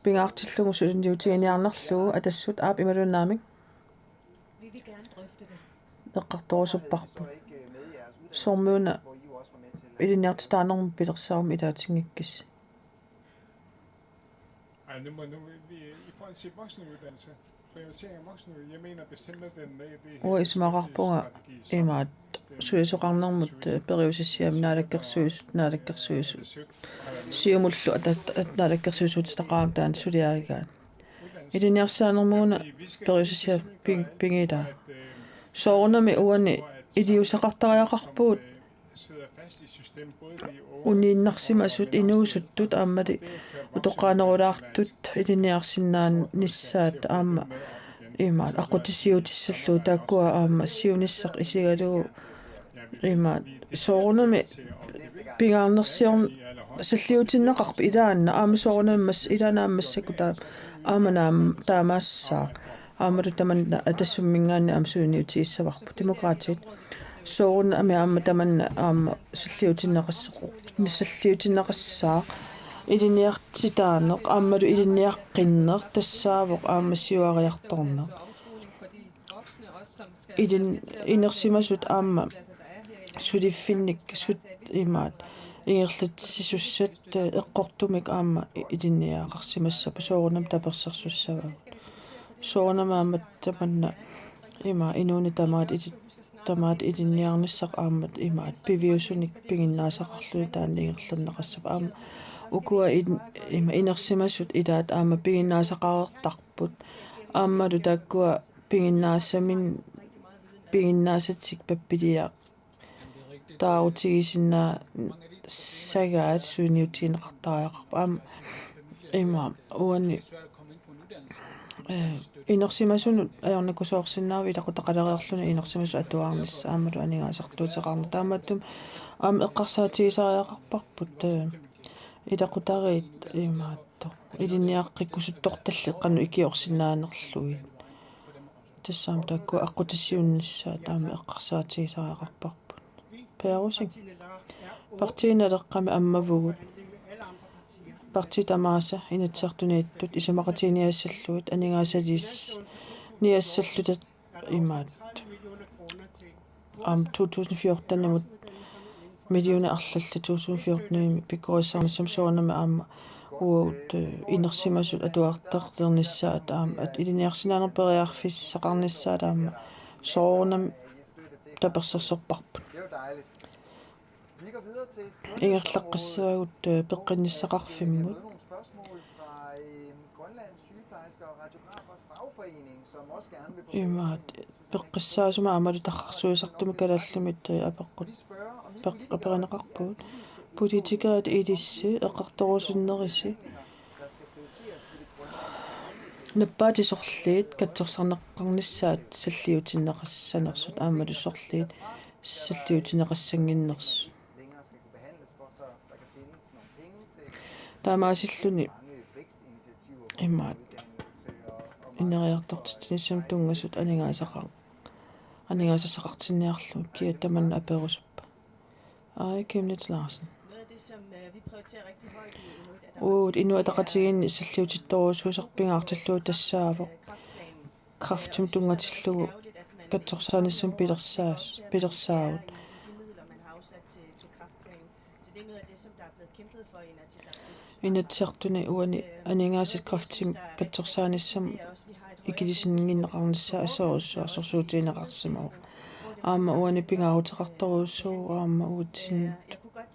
пингаартиллугу сулиниутигиниарнерлугу атассут аап ималуннаамик эққарторусуппарпу сормууна илиниартитаанерм пилерсаарум илаатингиккис Nu må nu i forhold til voksenuddannelse, prioritering af voksenuddannelse, jeg mener bestemt, at den med det her ismaqarpunga imaat suisuqarnermut periusissiam naalakkersuus siumullu naalakkersuusut taqaam taan suliarigaat iliniarsaanermuuna periusissia pingida soornami uani iliusaqartariaqarpuut uniinnarsimasut inuusuttut aammali утоққаанерулаартут илиниарсинаан ниссаат аама имаат аққутиссиутиссаллуу тааккуа аама сиунissaq исигалугу имаат соорунами пингаарнерсиорн саллиутиннеқарпа илаанна аама соорунаммас илаанааммассаку таа ааманаам таамаассаа аамалу таманна атассуммингаанни аамсуиниутигиссаварпу демократиит соорун ами аама таманна аама саллиутиннеқассеқу саллиутиннеқассаа илиниартитаанеқ аамалу илиниаққиннеқ тассаавоқ аамассиуариарторнеқ илин инерсимасут аама сулиффинник сут имаат ингерлит сисуссат эққортумик аама илинниаақарсимасса пасоорунам таперсерсуссава соорнамаамат таманна има инуни тамаат илинниарниссақ аамат имаат пивиусуник пигиннаасақарлуи таанни ингерланнеқассап аама укуа има инерсимасут илаат аама пигиннаасақареэртарпут ааммалу тааккуа пигиннаасатсик паппилиа таутигисиннаа сагаат суиниутиинеқартариақарпа аама има уани инерсимасунут аёрнакусоорсиннаави илақутақалериерлуна инерсимасу атуаарнисса аамалу анигаасартуутеқарна тааматтум аама эққарсаатигисариақарпарпут илақутариит имаатто илинниаққиккусутторталлеққану икиорсинаанерлуи тассаам таакку аққутассиунниссаа таама эққарсаатигисариақарпарпут перусин партииналеққами аммавугут партитамааса инатсартунииттут исумақатиниассаллуит анигаасалис ниассаллутат имаат 2014 намут миллиона арлалла 2014 пиккорissarnissam соорнама аама уут инерсимасут атуартерлерниссаат аама ат илиниарсинаанерпериарфиссақарниссаат аама соорнам таперсерсорпарпут ингерлаққиссаагут пеққинниссақарфиммут имаат пеққиссаасума амалу таррсуисартуми калааллимит апеққут пеққаперинеқарпуут политикаат илисси эққарторусуннериси наппаати сорлиит катсерсарнеққарниссаат саллиутиннеқассанерсут аамалу сорлиит саллиутинеқассангиннерс таамаасиллуни имаат инериартортитсинissam тунгасут анигаасасақартинниарлу киа таманна аперусуппа Kenneth Larsen уут инуатақатигинни саллиутитторуусуусарпингаарталлуу тассаавоқ крафтим тунгатиллугу катсорсааниссам пилерсаавут инатсартуни уани анигаасит крафтим катсорсааниссам икилисингиннеқарнissaа асоруссуарсорсуутиинеқарсимау аама уани пингаарутеқарторуussуу аама уутин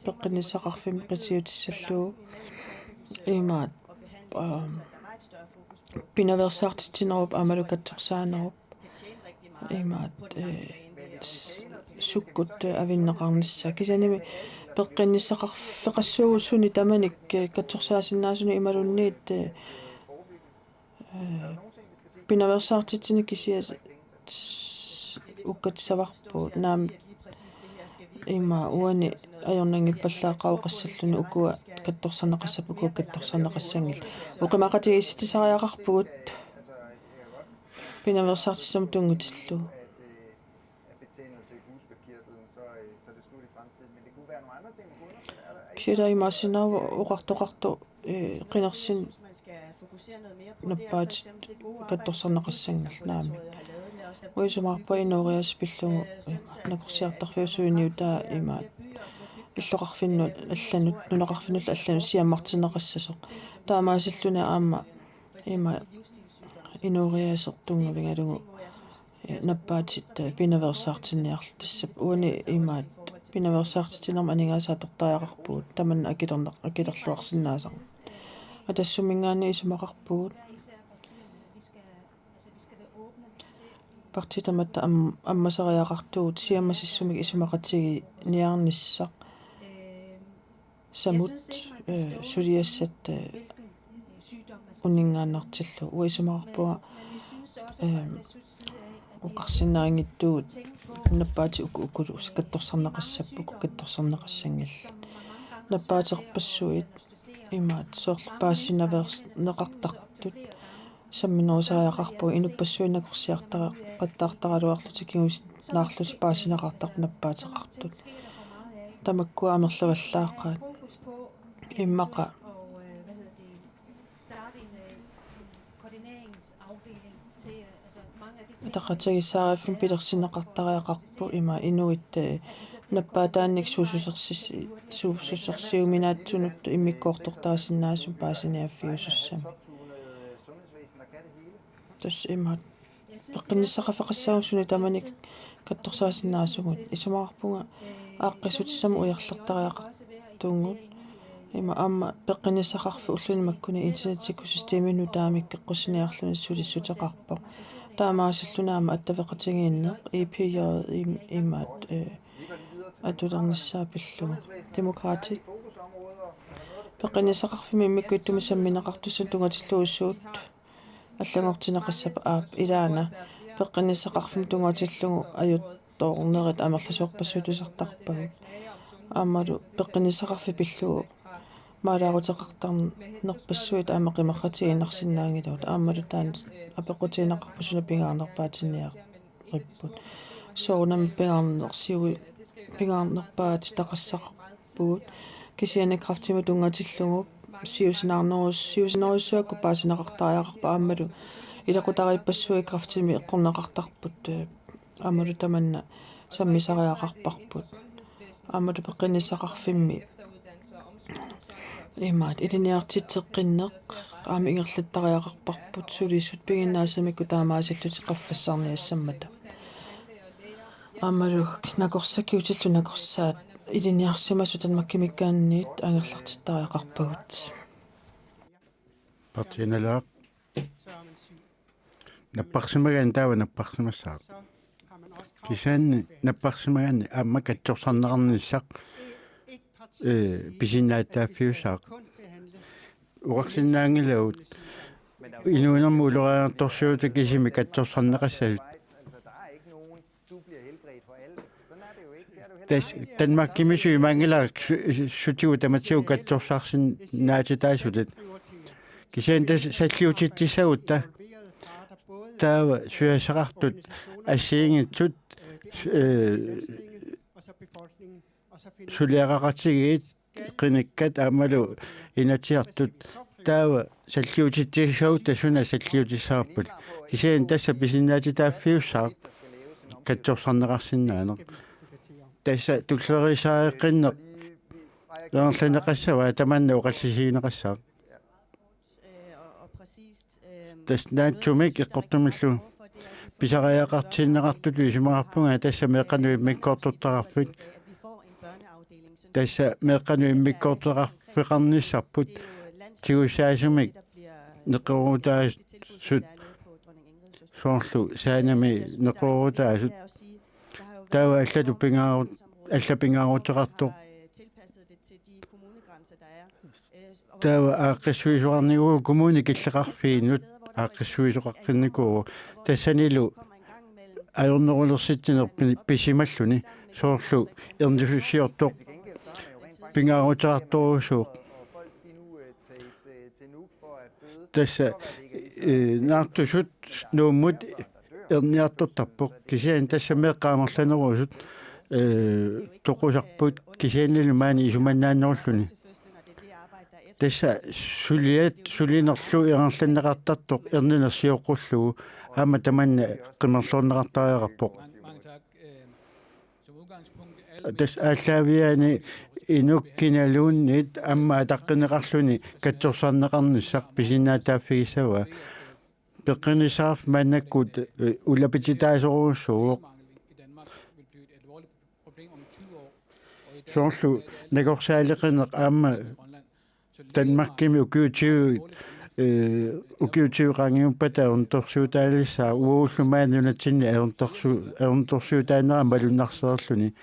пеққиниссақарфими қисиутиссаллуу имаат пинаверсаартитинеруп аамалу катсорсаанеруп имаат суккут авиннеқарнissaа кисаними пеққиниссақарфеқассуугуссуни таманик катсорсаасиннаасуни ималунниит пинаверсаартитини кисиас уккатсаварпуут наам има уани аёрнангиппаллааққауқассаллуни укуа катторсарнеқассапуку катторсарнеқассангил уқимақатигисситисариақарпугут пинаверсаартиссам тунгутиллу кисида имаасинава уқартоқарту қинерсин наппаат катторсарнеқассангил наами уисумарпа инориас пиллугу накорсиартарфиусуиниутаа имаат иллоқарфиннут алланут нунеқарфинут алланут сиаммартинеқассасоқ таамаасиллуна аама има инориасертунгавингалугу наппаатит пинаверсаартинниарлу тассап уани имаат пинаверсаартитинерма анигаасаатортариақарпуут таманна акилерлуарсинаасар атассумингаани исумақарпуут партитаматта аммасариақартуут сиаммасиссумик исумақатиги ниарниссақ самут сулиассат унингааннартиллу уисумақарпуа уқарсиннаангиттуут наппаати укулу катторсарнеқассаппуку катторсарнеқассангилла наппаатеқпассуит имаат соорлу паассинаверс неқартартут самминерусариақарпу инуппассуинакорсиартара қаттаартаралуарлути кигус наарлути паасинеқартарп наппаатеқартут тамаккуа амерлаваллааққаат иммақа тақатагисаараффин пилерсинеқартариақарпу има инуит наппаатаанник суусуссерсиуминаатсунут иммиккоортортаасиннаасум паасиниаффиусуссама тас има пеққиниссақафеқассагуссуни таманик катторсаасиннаасугут исумаарпунга ааққисутиссама уярлертариақартуунгут има амма пеққиниссақарфи уллуни маккуни интернетикусистемину таамикке қуссиниарлуни сулиссутеқарпо таамаасиллунаама аттавеқатигииннеқ ипиё имаат атулерниссаапиллугу демократик пеққиниссақарфими иммиккуиттумисамминеқартуссун тунгатиллугуссуут аллагортинеқассапа аап илаана пеққиниссақарфим тунгатиллугу аюттоорнерит амерласуорпассуутусартарпагу аамалу пеққиниссақарфи пиллугу маалаарутеқартарн нерпассуит аамеқимаққатигиннарсинаангилуут аамалу таан апеқутиинеқарпусуна пингаарнерпаатинниа риппут соонам пингаарнерсиуи пингаарнерпаати тақассақарпугут кисиане крафтима тунгатиллугу сиусинаарнеруссуакку паасинеқартариақарпа аамалу илақутарииппассуи крафтими эққорнеқартарпут аамалу таманна саммисариақарпарпут аамалу пеққиниссақарфимми имаат илиниартитсеққиннеқ аами ингерлаттариақарпарпут сулиссут пигиннаасамикку таамаасиллутеққаффассарниассаммата аамалу накорсакиутиллу накорсаат илиниарсимасу танмаккимиккаанниит ангерлартиттариақарпагут партиналаа наппарсимагаан таава наппарсимассаа кисаанни наппарсимагаани аама катсорсарнеқарниссақ писиннааттааффиусаақ уақсиннаангилаут инуунэрму улериарторсуута кисими катсорсарнеқассагут тас танмаккимисуи мангилаак сутигу таматсиу катсорсаарсин наатитаасутат кисаан тас саллиутиттисагутта таава суясақартут ассиингитсут сулиақақатигиит қиниккат аамалу инатиартут таава саллиутиттисагут тасуна саллиутиссаарпут кисаан тасса писиннаатитааффиуссаа катсорсарнеқарсинаанеқ тасса туллерисааэққиннеқ яарланеқассава таманна оқаллисигинеқассаа тас наатсумик эққортумиллу писариақартиннеқартут исумаарпунга тасса меқануи миккоортуттараффик тасса меқануи миккоортуқарфеқарниссарпут тигусаасумик неқорутаасут соорлу саанами неқорутаасут таава аллату пингаарут аллапингаарутеқартоқ таава ааққиссуисуарнигуу коммуни киллеқарфииннут ааққиссуисоқаққинникуу тассанилу ajornerullersittiner pisimalluni soorlu ernisussiortoq pingaarutartorsuuq tassa naartusut nuummut erniartortarpoq kisian tassa meeqqaamerlanerusut toqusarput kisiannilu maani isumannaanneruluni tassa sulinerlu iranllanneqartartoq erninersioqqullugu aama tamanna qimerluorneqartariaqarpoq tas aalлаавиани инуккиналууннит амма атаққинеқарлуни катсорсарнеқарниссақ писиннаатааффигисава пеққинисаарф маннаккут улапититаасоруссууоқ соорлу нагорсаалеқинеқ аама танмаркими укиутиуқангиуппата унторсуутаалиссаа уууллумаанунатсинни аунторсуутаанера малуннарсеерлуни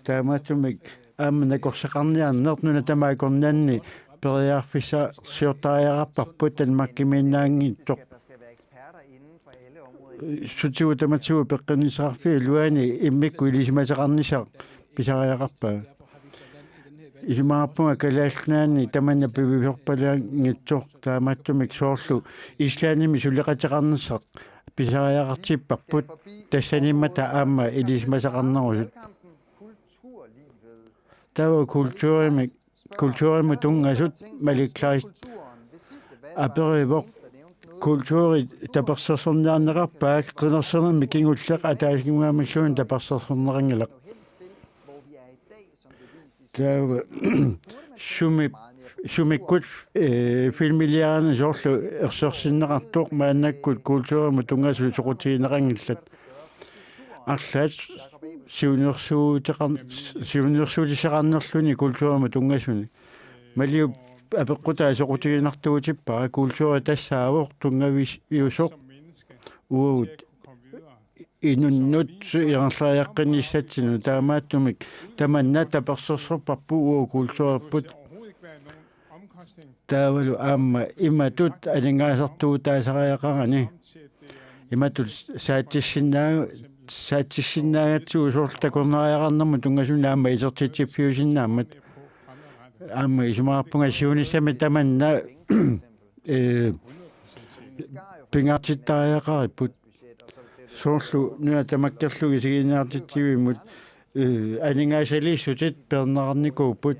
таамаатумик аама накорсеқарниарнернуна тамаакорнанни периарфиса сиортариараппарпут танмаркимииннаанги тоқ сутиутаматсуу пеққинисаарфи луани иммикку илисимасеқарнисаа писариақарпаа исмаарпунга калаалнаани таманна пивиорпалаангитсоо таамааттумик соорлу ислааними сулеқатеқарнссақ писариақартиппарпут тассаниммата аама илисмасеқарнерусут тава культуурими тунгасут маликларист аперивоқ kultuuri tapersersorniarnerarpaak qinersernermi kingulleq ataasingmaamallуун tapersersorneringilaq taava sumikkut filmiliarana soorlu ersorsinneqartuq maannakkut kultuurimu tungasu soqutigineqangillat арлаат сиунерсуутисеқарнерлүни культуурама тунгасуни малиу апеққутаа соқутигинартуутиппара культура тассаавоқ тунгавис иусоқ уут инуннут иерлааяққинниссатсину таамааттумик таманна таперсерсорпарпу уу культуарпут таавалу аама иматут алингаасартуу таасариақарани иматут саатсиссинаагатсуу соорлта корнериақарнэрму тунгасуни аама исертитсиппиусиннааммат аама исумаарпунга сиунissами таманна пингартиттариақариппут соорлу нуа тамаккерлуги сигинаартитсивиммут алингаасалииссутит пернеқарникууппут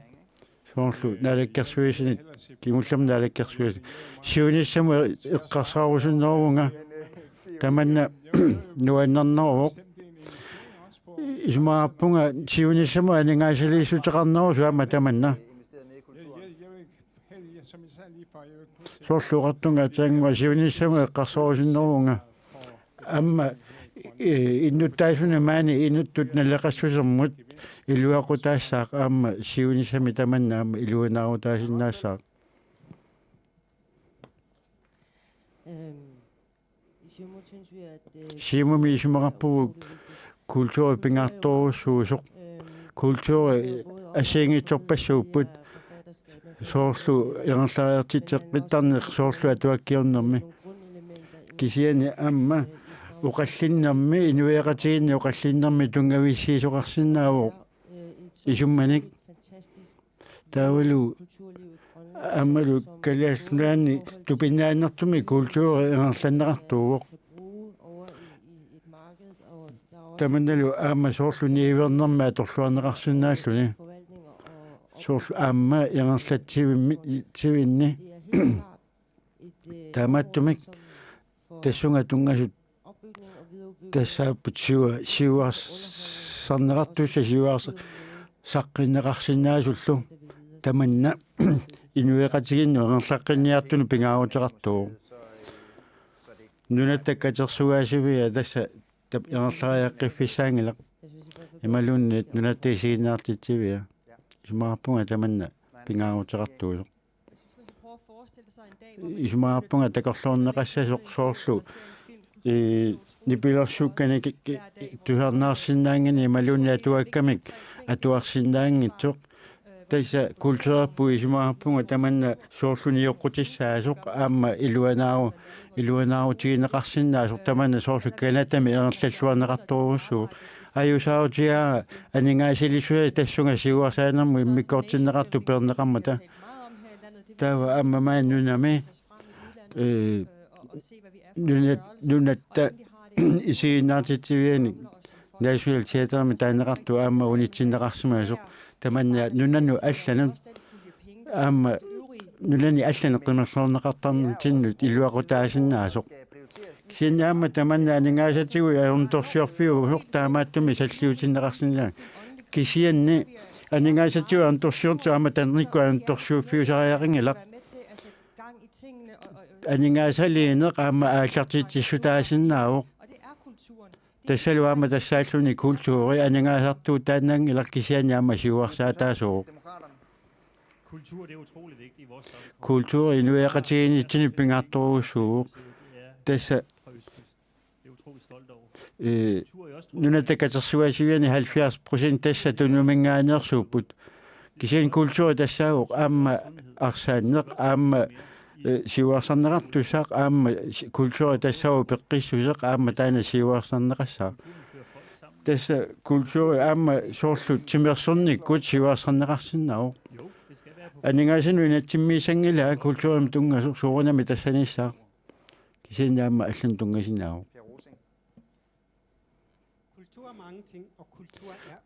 соорлу налаккерсуисинит кимуллам налаккерсуис сиунissаму эққарсаарусуннерувнга таманна нуаннарнервоқ исумаарпунга сиунissаму алингаасалииссутеқарнеру суама таманна соорлуқартунга таангуа сиунissаму эққарсаарусуннерувнга амма иннуттаасуна маани инуттут налеқассусермут илуақутаассаақ аама сиунissами таманнаама илуанаарутаасиннаассаақ симуми исумақарпугу культури пингаарторуссуусоқ культури асиингитсорпассууппут соорлу иерлаариартитеққиттарнеқ соорлу атуаккиорнэрми кисиани амма уқаллиннэрми инуиақатигинни уқаллиннэрми тунгависсиисоқарсинаавоқ исумманик таавалу аммалу калиаслунаани тупиннааннэртуми культури иерланнеқартуувоқ таманналу аама соорлу ниивернэрми аторлуарнеқарсинааллуни соорлу аама иерлатсивинни таамааттумик тассунга тунгасут тассааппут сиуарсарнеқартусса сиуарс саққиннеқарсинаасуллу таманна инуиқатигинну ерлаққинниартуну пингаагутеқартуу нунаттаккатерсугаасивиа тасса иерлаариаққиффисаангилақ ималууннит нунаттисигиннаартитсивиа исумаарпунга таманна пингаагутеқартуу исумаарпунга такорлуорнеқассасоқ соорлу нипилерсууккани тусарнаарсинаангани ималуунни атуаккамик атуарсинаангитсоқ тайса культураппу исумаарпунга таманна соорлуни иоққутиссаасоқ аама илуанаарутигинеқарсинаасоқ таманна соорлу канатами ерллаллуарнеқарторуссуу аюсаутиаа анингаасилисуа тассунга сиуарсаанерму иммиккортиннеқарту пернеқармата таава аама мааннунами нунатта исигиннаартитсивиани National Theatre таанеқарту аама унитсиннеқарсимаасоқ таманна нунану аллана аама нунани аллана қимерлорнеқартарнитиннут илуақутаасиннаасоқ синнаама таманна анингаасатигу аернторсиорфиу хуқтаамааттуми саллиутиннеқарсинаа кисианни анингаасатигу аернторсиорту аама танрикку аернторсиуффиусариақингилақ анингаасалиинеқ аама ааллартитсиссутаасиннаавоқ тассалу аама тассааллуни культури анингаасартуу тааннаангилақ кисиани аама сиуарсаатаасоо культури инуиақатигинитсини пингаартуруссуу тасса нунатакатерсуасивиани 70% тасса тунумингаанерсууппут кисиан культури тассаагоқ аама арсааннеқ аама сиуарсарнеқартусаақ аама культури тассау пеққиссусеқ аама таана сиуарсарнеқассаа тасса культури аама соорлу тимерсорниккут сиуарсарнеқарсинаау анингаасинуи натсиммиисангилаа культурим тунгасу суурнами тассаниссаа кисиан аама аллан тунгасинаау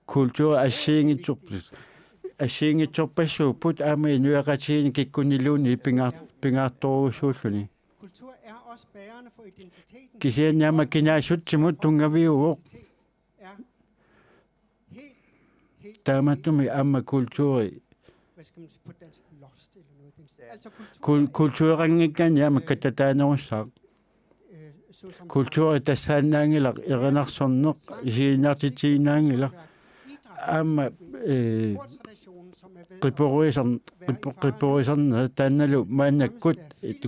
kultur ассиингитсорпассууппут аама инуиақатигини киккунилууни пингаарторуссууллуни Kultur er også bærende for identiteten. Kisian yama kinasutsimut tungaviuoq. Er helt Taamatumi amma kulturi. hvad skal man sige på dansk, lost eller noget. Altså Kulturangikkan yama katataanorussaq. Kultur tassaannaangilaq irinarsorneq isiinartitiinaangilaq amma qiporiisarne taannalu maannakkut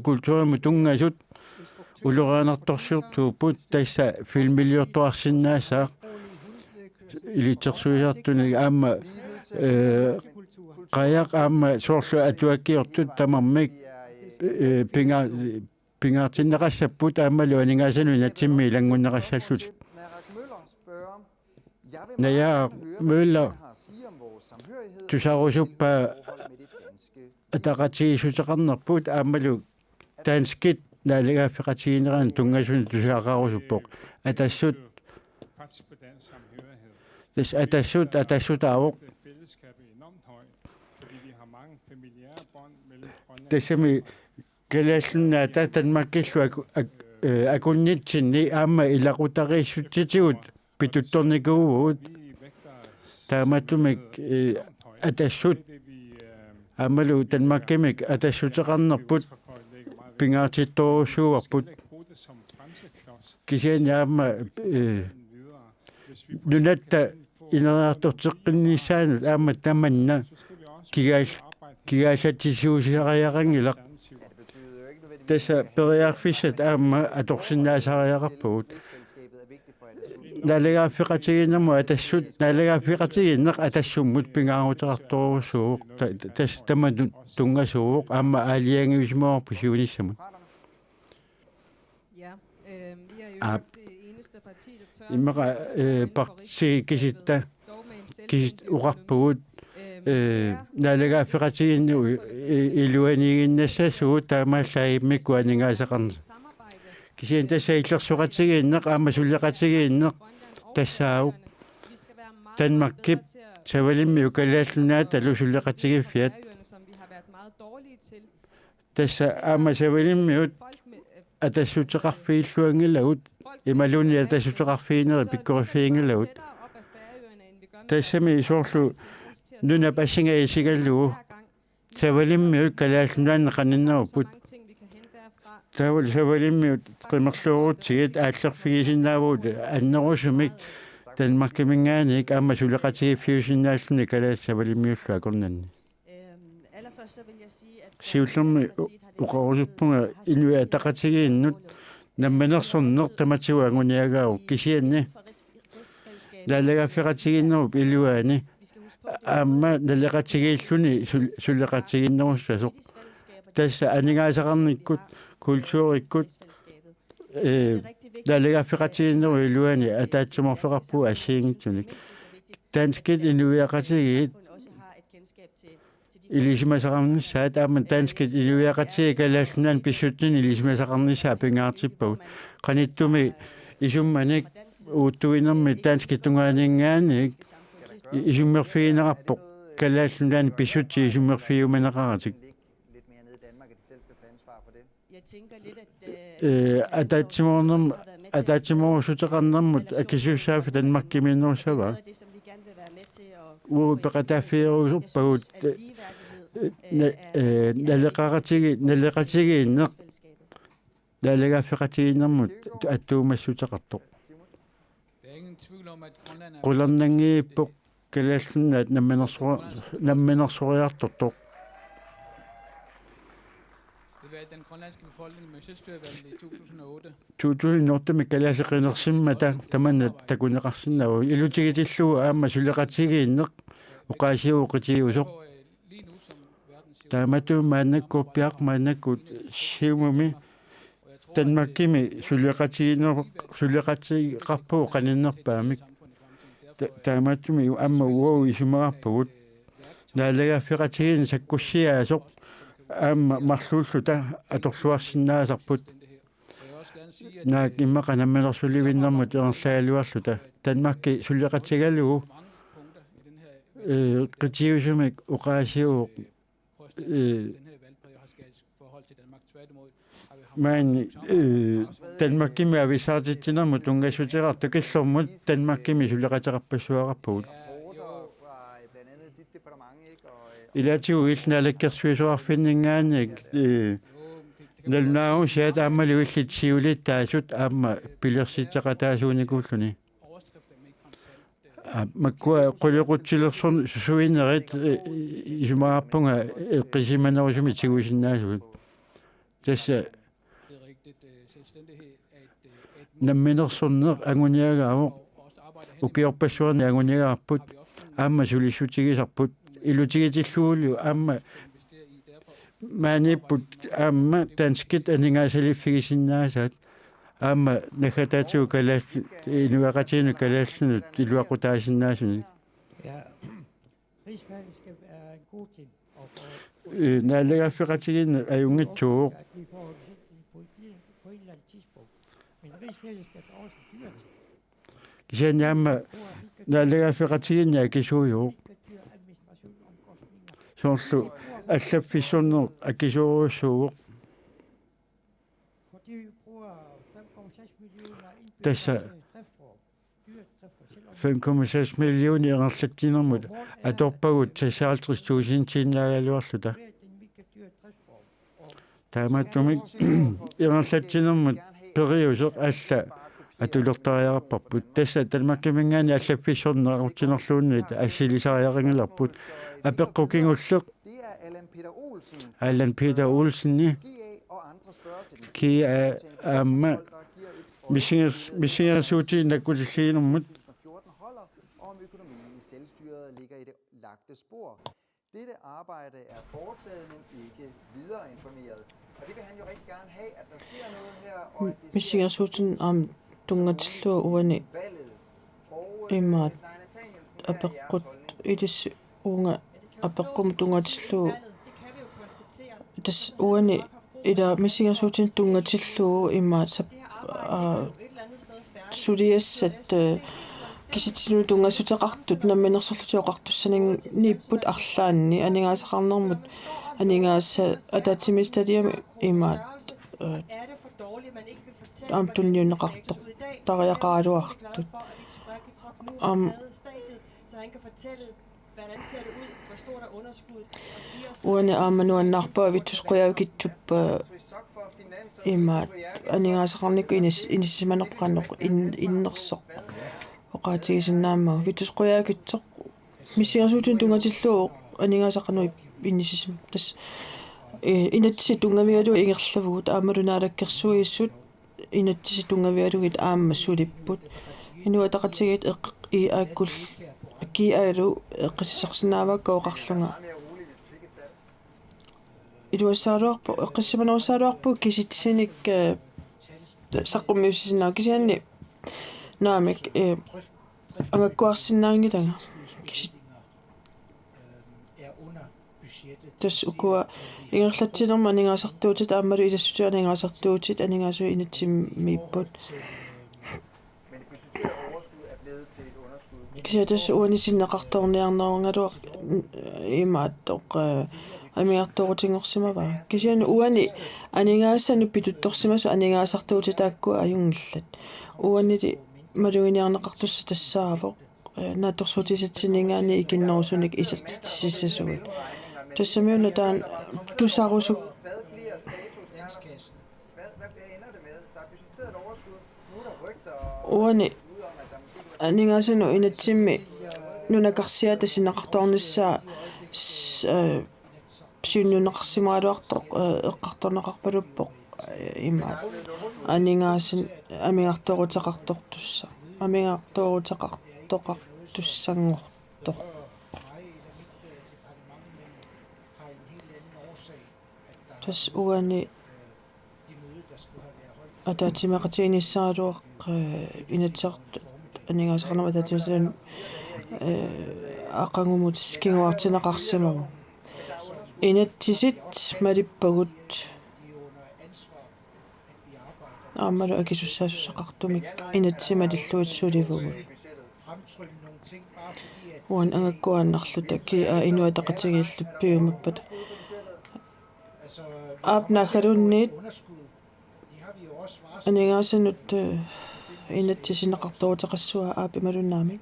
kulturimu tungasut uluraanartorsiurtuuput tassa filmiliortuarsinnaassaaq ilitsersuisartuni amma qayaq amma soorlu atuakkiortut tamarmik pingaartinneqassapput aammalu aningaasanu natsimmi ilangunneqassallut naja møller tusarusuppa ataqatiisuteqarnerput aammalu taanskit naaligaaffiqatigineran tungasuni tusaaqarusuppoq atassut atassutaaruq tassami kalaallunnaata tanmakkillu akunnitsinni aamma ilaqutariissutitigut pituttornikuugut taamattumik atassut aammalu tanmakkimik atassuteqarnerput pingaartittorusuarput kisian yaamma nunatta ineriartorteqqinnissaanut aamma tamanna kigaallatissiusiariaqangilaq tassa periarfissat aamma atorsinnaasariaqarpugut naaligaaffiqatiginermu atassut naaligaaffiqatiginneq atassummut pingaaruteqartorusuuq tass tamatun tungasuuq aamma aaliangivisimoorpu siunissamut immeqa parti kisitta kisit uqarpugut naaligaaffiqatiginnu iluaniginnassaasugut taamaallaimikku aningaasaqarna kisian tassa illersuqatigiinneq aamma sulleqatigiinneq tassaavuq tanmakkip savalimmi ukalaallunnaata lusulleqatigiffiat tassa aamma savalimmiut atassuteqarfiilluangilagut imaluni atassuteqarfiineri pikkorifiingilagut tassami soorlu nunap assingaisigallugu savalimmiut kalaallunaanne qaninneruput taawal savalimmiut qimerluurutigit aallerfigisinnaavut annerusumik tanmakkiminngaanik aamma suleqatigiffiusinnaalluni kalaassavalimmiullu akornanni siullermi uqarusuppunga inui ataqatigiinnut nammanersorneq tamatigu anguniagaau kisianni naaligaaffiqatiginnerup iluaani aamma naaleqatigiilluni sulleqatiginnerussasuq tassa aningaasaqarnikkut kultuurikkut naaligaaffiqatiginneru iluani ataatsimorfeqarpu assiingitsunik taanskit inuiaqatigit ilisimasaqarnissaat aamma taanskit inuiaqatigi kalaallunan pissuttini ilisimasaqarnissaa pingaartippagut qanittumi isummanik uuttuinermi taanskit tungaaninngaaniik isummerfiinerarpoq kalaallunan pissutti isummerfiumaneqaratik ataatsimorsuteqarnermut akisussaafi tanmakkiminnerussava uuppeqataafiiruusuppagut naleqatigiinneq naaligaaffiqatigiinnermut attuumassuteqartoq qularnangiippoq kalaallunaat namminersoriartortoq Den grønlandske befolkning med selvstyrevalget i 2008. 2008 kalaalleqinersimmata tamanna takuneqarsinnavu ilutigitillugu aamma suleqatigiinneq uqaasiuqitiusoq taamatu maannakkuuppiaq maannakkut siumumi tanmakkimi suleqatigiqarpu qaninnerpaamik taamatumi aamma uou isumerarpugut naaligaaffiqatigin sakkussiaasoq aamma marluulluta atorluarsinnaasarput naak immaqa namminersulivinnermut erlaaluarluta tanmakki sulleqatigalugu qitiusumik uqaasiuq Maani Danmarkimi avisaatittinermut ungassuteqartu killormut Danmarkimi suleqateqarpassuaqarpugut. Ilatigu ilnaalakkersuisuarfinningaannik nalnaagu siat aammalu illitsiulittaasut aamma pilersitteqataasuunikuulluni. Makkua quliqutsillersorn susuinerit isumaarpunga eqqisimanerusumi tiguisinnaasugut. Tassa namminersorneq anguniagaavoq ukiorpassuarni anguniagaarput aamma sulissutigisarput ilutigitilluullu aamma maanipput aamma tanskit aningaasaliffigisinnaasaat aamma nakataatu kalaall inuaqatiinu kalaallunut iluaqutaasinnaasunit Rigsfællesskab er en god ting. naalagaaffiqatiginna ajungitsuuq Vi får på et eller andet tidspunkt. Men rigsfællesskab er også dyrt. kisiannaamma naalagaaffiqatiginna akisuujuuq soorlu allaffissorneq akisuuruussuuq Fordi vi bruger 5,6 millioner tassa driftsår. Dyrt driftsår. 5,6 millioner erlerlatinermut atorpagut tasaaltristuusin tiinnaagaluarluta taamatumik erlerlatinermut periuseq alla atulortariaqarparput tassa talmakkimingaani allaffissorneqarutinerluunniit assilisariaqingilarput apeqqukingulleq Allan Peter Olsen kia aamma misingersuutiin nakkutilliinermut Dette arbejde er foretaget, men ikke videre informeret. Og det vil han jo rigtig gerne have, at der sker noget her, og at det мисигерсуутин аам тунгатлуу уани имаат апеққут илис уунга апеққум тунгатлуу тас уани ила мисигерсуутин тунгатиллуу имаат сап сулиассат киситсину тунгассутеқартут намминерсорлутиоқартуссанин ниппут арлаанни анигаасақарнермут анигаасса атаатсимистадиами имаат ам тунниунеқартоқ тариақаралуартут уани аамануаннаарпаа витсусқуяукитсуппа имаат анигаасақарникку иниссиманерпаанеқ иннерсоқ оқаатигисиннааммага витсусқуяукитсоқ миссиерсуутин тунгатиллуу анигаасақарнуи иннисисим тас инатси тунгавиалу ингерлавгут аамалунаалаккерсуиссут инатси тунгавиалугит аама сулиппут инуатақатигит и ааккул киаалу эққиссақсинаавакка оқарлунга илуассаалуарпу эққиссиманерусаалуарпу киситсиник саққуммиуссисинаа кисианни наамик ангаккуарсинаангилага кисит тас укуа ингерлатсинерма анигаасартуутит аамалу илассутиа анигаасартуутит анигаасуи инатсиммииппут кисиатас уанисиннеқарторниарнерунгалуа имааттоқ амиарторутингорсимава кисиани уани анигаасану питутторсимасу анигаасартуутит тааккуа аюнгиллат уанили малугиниарнеқартусса тассаавоқ наатторсуутисатсинингаани икиннерусуник исертиссассугут тассамиуна таан тусарусук уани анигаасану инатсимми нунакарсиата синақарторнissaа псиуннунеқарсимаалуартоқ эққарторнеқарпалуппоқ имаат анигаасин амигарторутеқартортусса амигарторутеқартоқартуссангортоқ тас уани атаатимеқатигиниссаалуақ инатсеқарт анигаасақарнама атаатимисалан ақангумут скингуартинеқарсимаву инатсисит малиппагут аамалу акисуссаасусақартумик инатсималиллуит суливугут уан ангаккуааннарлута ки инуатақатигииллуппиумаппат aapnaakalunniit aningaasanut inatsisinaqartuutaqassua aapimalunnaami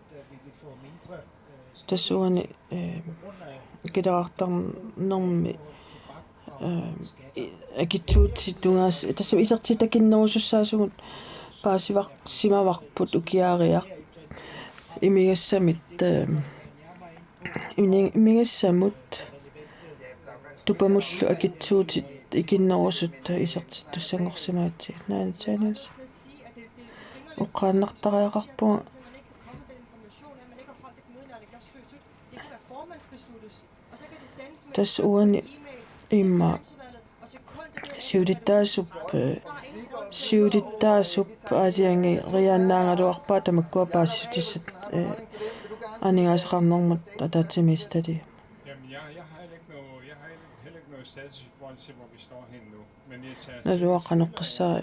tassuani kidarartarnermi akitsuutsi tungaas tassam isartitakinnerusussaasugut paasivarsimavarput ukiaariaq imigassamit imigassamut tupamullu akitsuutit ikinnerusut isartittussangorsimaatsi naantsaanas uqqaannartariaqarpuga tas uani imma siudittaasup aatiangi riaannaangaluarpaa tamakkua paassutissat aningaasaqarnermut ataatsimiistali Jamen, jeg har heller ikke noget status i forhold til, hvor vi står hen nu. Men jeg tager... naluaqaneqqissaa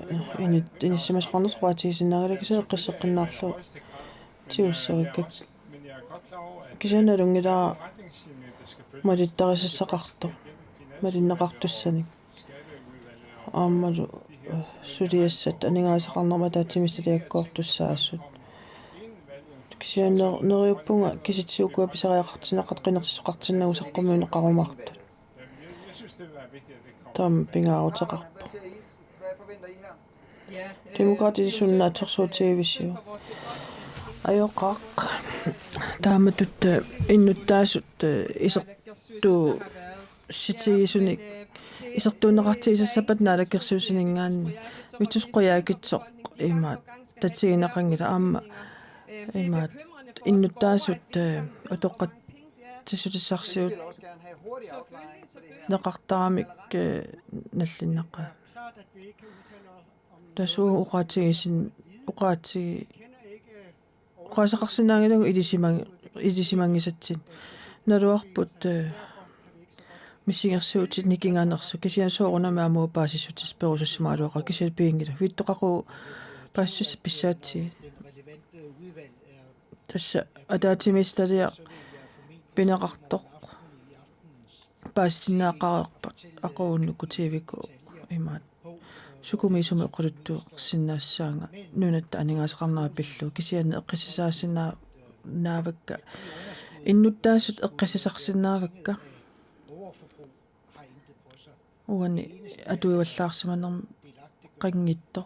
inissamasqornersuatiisinnaagalakisaa qisseqqinnaarlu tiussavakka kisanalungilaa malittarissassaqartu malinneqartussanik aammalu suliassat aningaasaqarnerma taatsimistaliakkoortussaassut kisianeriuppunga kisitsiukua pisariaqartinaqat qinertissoqartinnagusaqqumuune qarumartut tam pingaaruteqarpu demokratisunnaatsorsuutiivissuu ajoqaq taamatut innuttaasut isertu sitiisunik isertuunneqartiisassapat naalakkersuusiningaanni vitusqoyaakitsoq imaat tatsiginaqangila aamma imaat innuttaasut utoqqat tissutissarsiut neqartaramik nallinnaqa tasuu uqaasaqarsinnaangilagu ilisimangisatsin naluarput missingersuutit nikingaanersu kisian soorunami aamua paasissutis perusussimaluaqa kisiat piingila vittoqaqu paassussa pissaatsi tassa ataatimistaliaq pineqartoq paassinnaaqqareerpat aquunnuku tiiviku imaat sukumiisumi uquluttuuqsinnaassaanga nunatta aningaasaqarnera pillu kisianne eqqisisaassinnaa naavakka innuttaassut eqqisisarsinnaavakka uani atuivallaarsimanermi qanngitto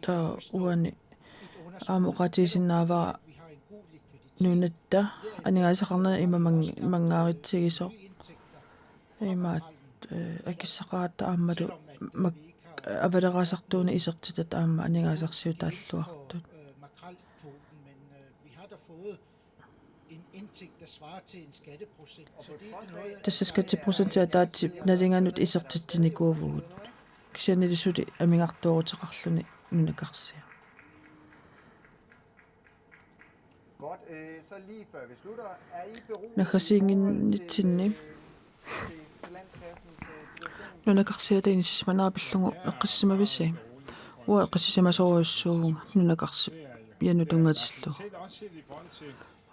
ta uani aamuqatiisinnaavara nunatta aningaasaqarnera imangaaritsigisoo imaat akissaqaatta aammalu avaleraasartuuni isertitat aamma aningaasarsiutaalluartut tässä skatteprosentia taatsi nalingaanut isertitsinikuuvugut kisianilisuli amingartuoruteqarluni nunakarsia nagasiinginnitsinni nunakarsiatainisismanarapillugu eqqissimavisi ua eqqissisimasoruussuugunga nunakarsi yanutungatillu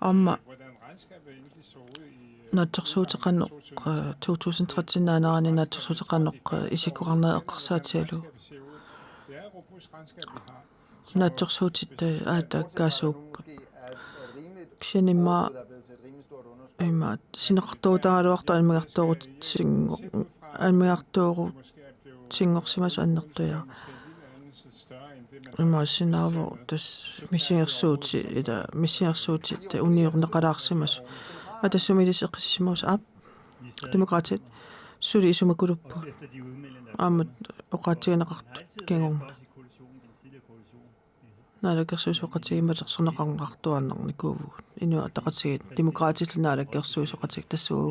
amma naatsorsuuteqannoq 2013 naanarani naatsorsuuteqannoq isikuqarnera eqqarsaatialu naatsorsuutit aataakkaasuuppa kisianimmaa imaat sineqartuutaagaluartu almigartuorutsingorsimasu annertuya imaassinaavo tas missingersuuti ila missingersuutit uniorneqalaarsimasu атассумилис эққиссимаус аап демокраатит сули исумакулуппу аамат оқаатигинеқарту кигорна наалаккерсуус оқатигималерсорнеқарнеқартуаннерникууву инуа тақатигит демократитлу наалаккерсуус оқатиг тассуу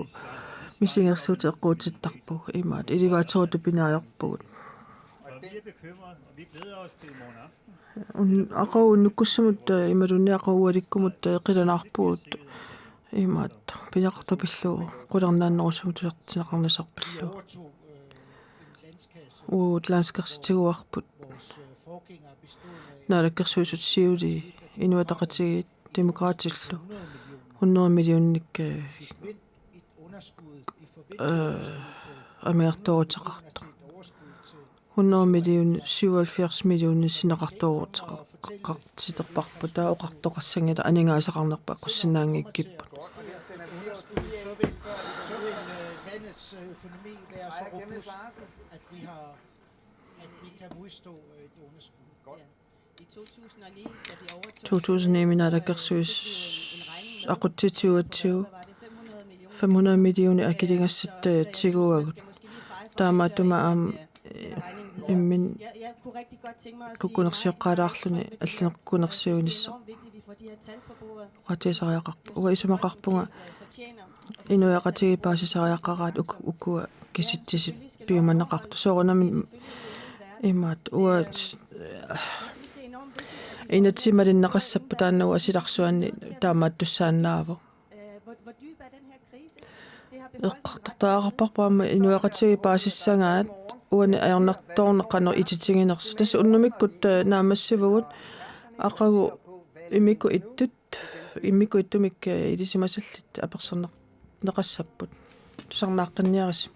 миссингерсуут эққуутиттарпу имаат иливаатсооруту пинааёрпугут ақау нуккуссамут ималунни ақауаликкумут қиланаарпугут имаат пинеқартупиллуу қулернааннерусуму тусертинеқарнасарпиллу ландскерситигуарпут наалаккерсуусут сиули инуатақатигит демократиллу 100 millionik амерторутеқарто 100 миллион 77 миллион синеқартоорутеқартитерпарпу таа оқартоқассангила анингаасақарнерпа қуссинаангиккиппут landets økonomi være så robust, at vi kan modstå et underskud. I 2009, da vi overtog 2009 minadakkersuis aquttituatiu 500 millioner akilingssat tiguagut taamaatuma immin jeg kunne rigtig godt tænke mig at sige kukunersiuqqaalaarluni allineqqunersiunissa qatisariaqarpu uga isumaqarpunga inuaqatigipaasisariaqqaraat ukua kisittisip piumanneqartu soorunami imaat uga inatimalinneqassappu taannagu asilarsuanni taamaattussaannaavo eqqartortaaqarparpaama inuaqatigipaasissagaat uani ajornertoorneqqano ititiginersu tas unnumikut naamassivugut aqagu immiku ittumik ilisimasallit apersorneqassapput tusarnaaqtanniarisi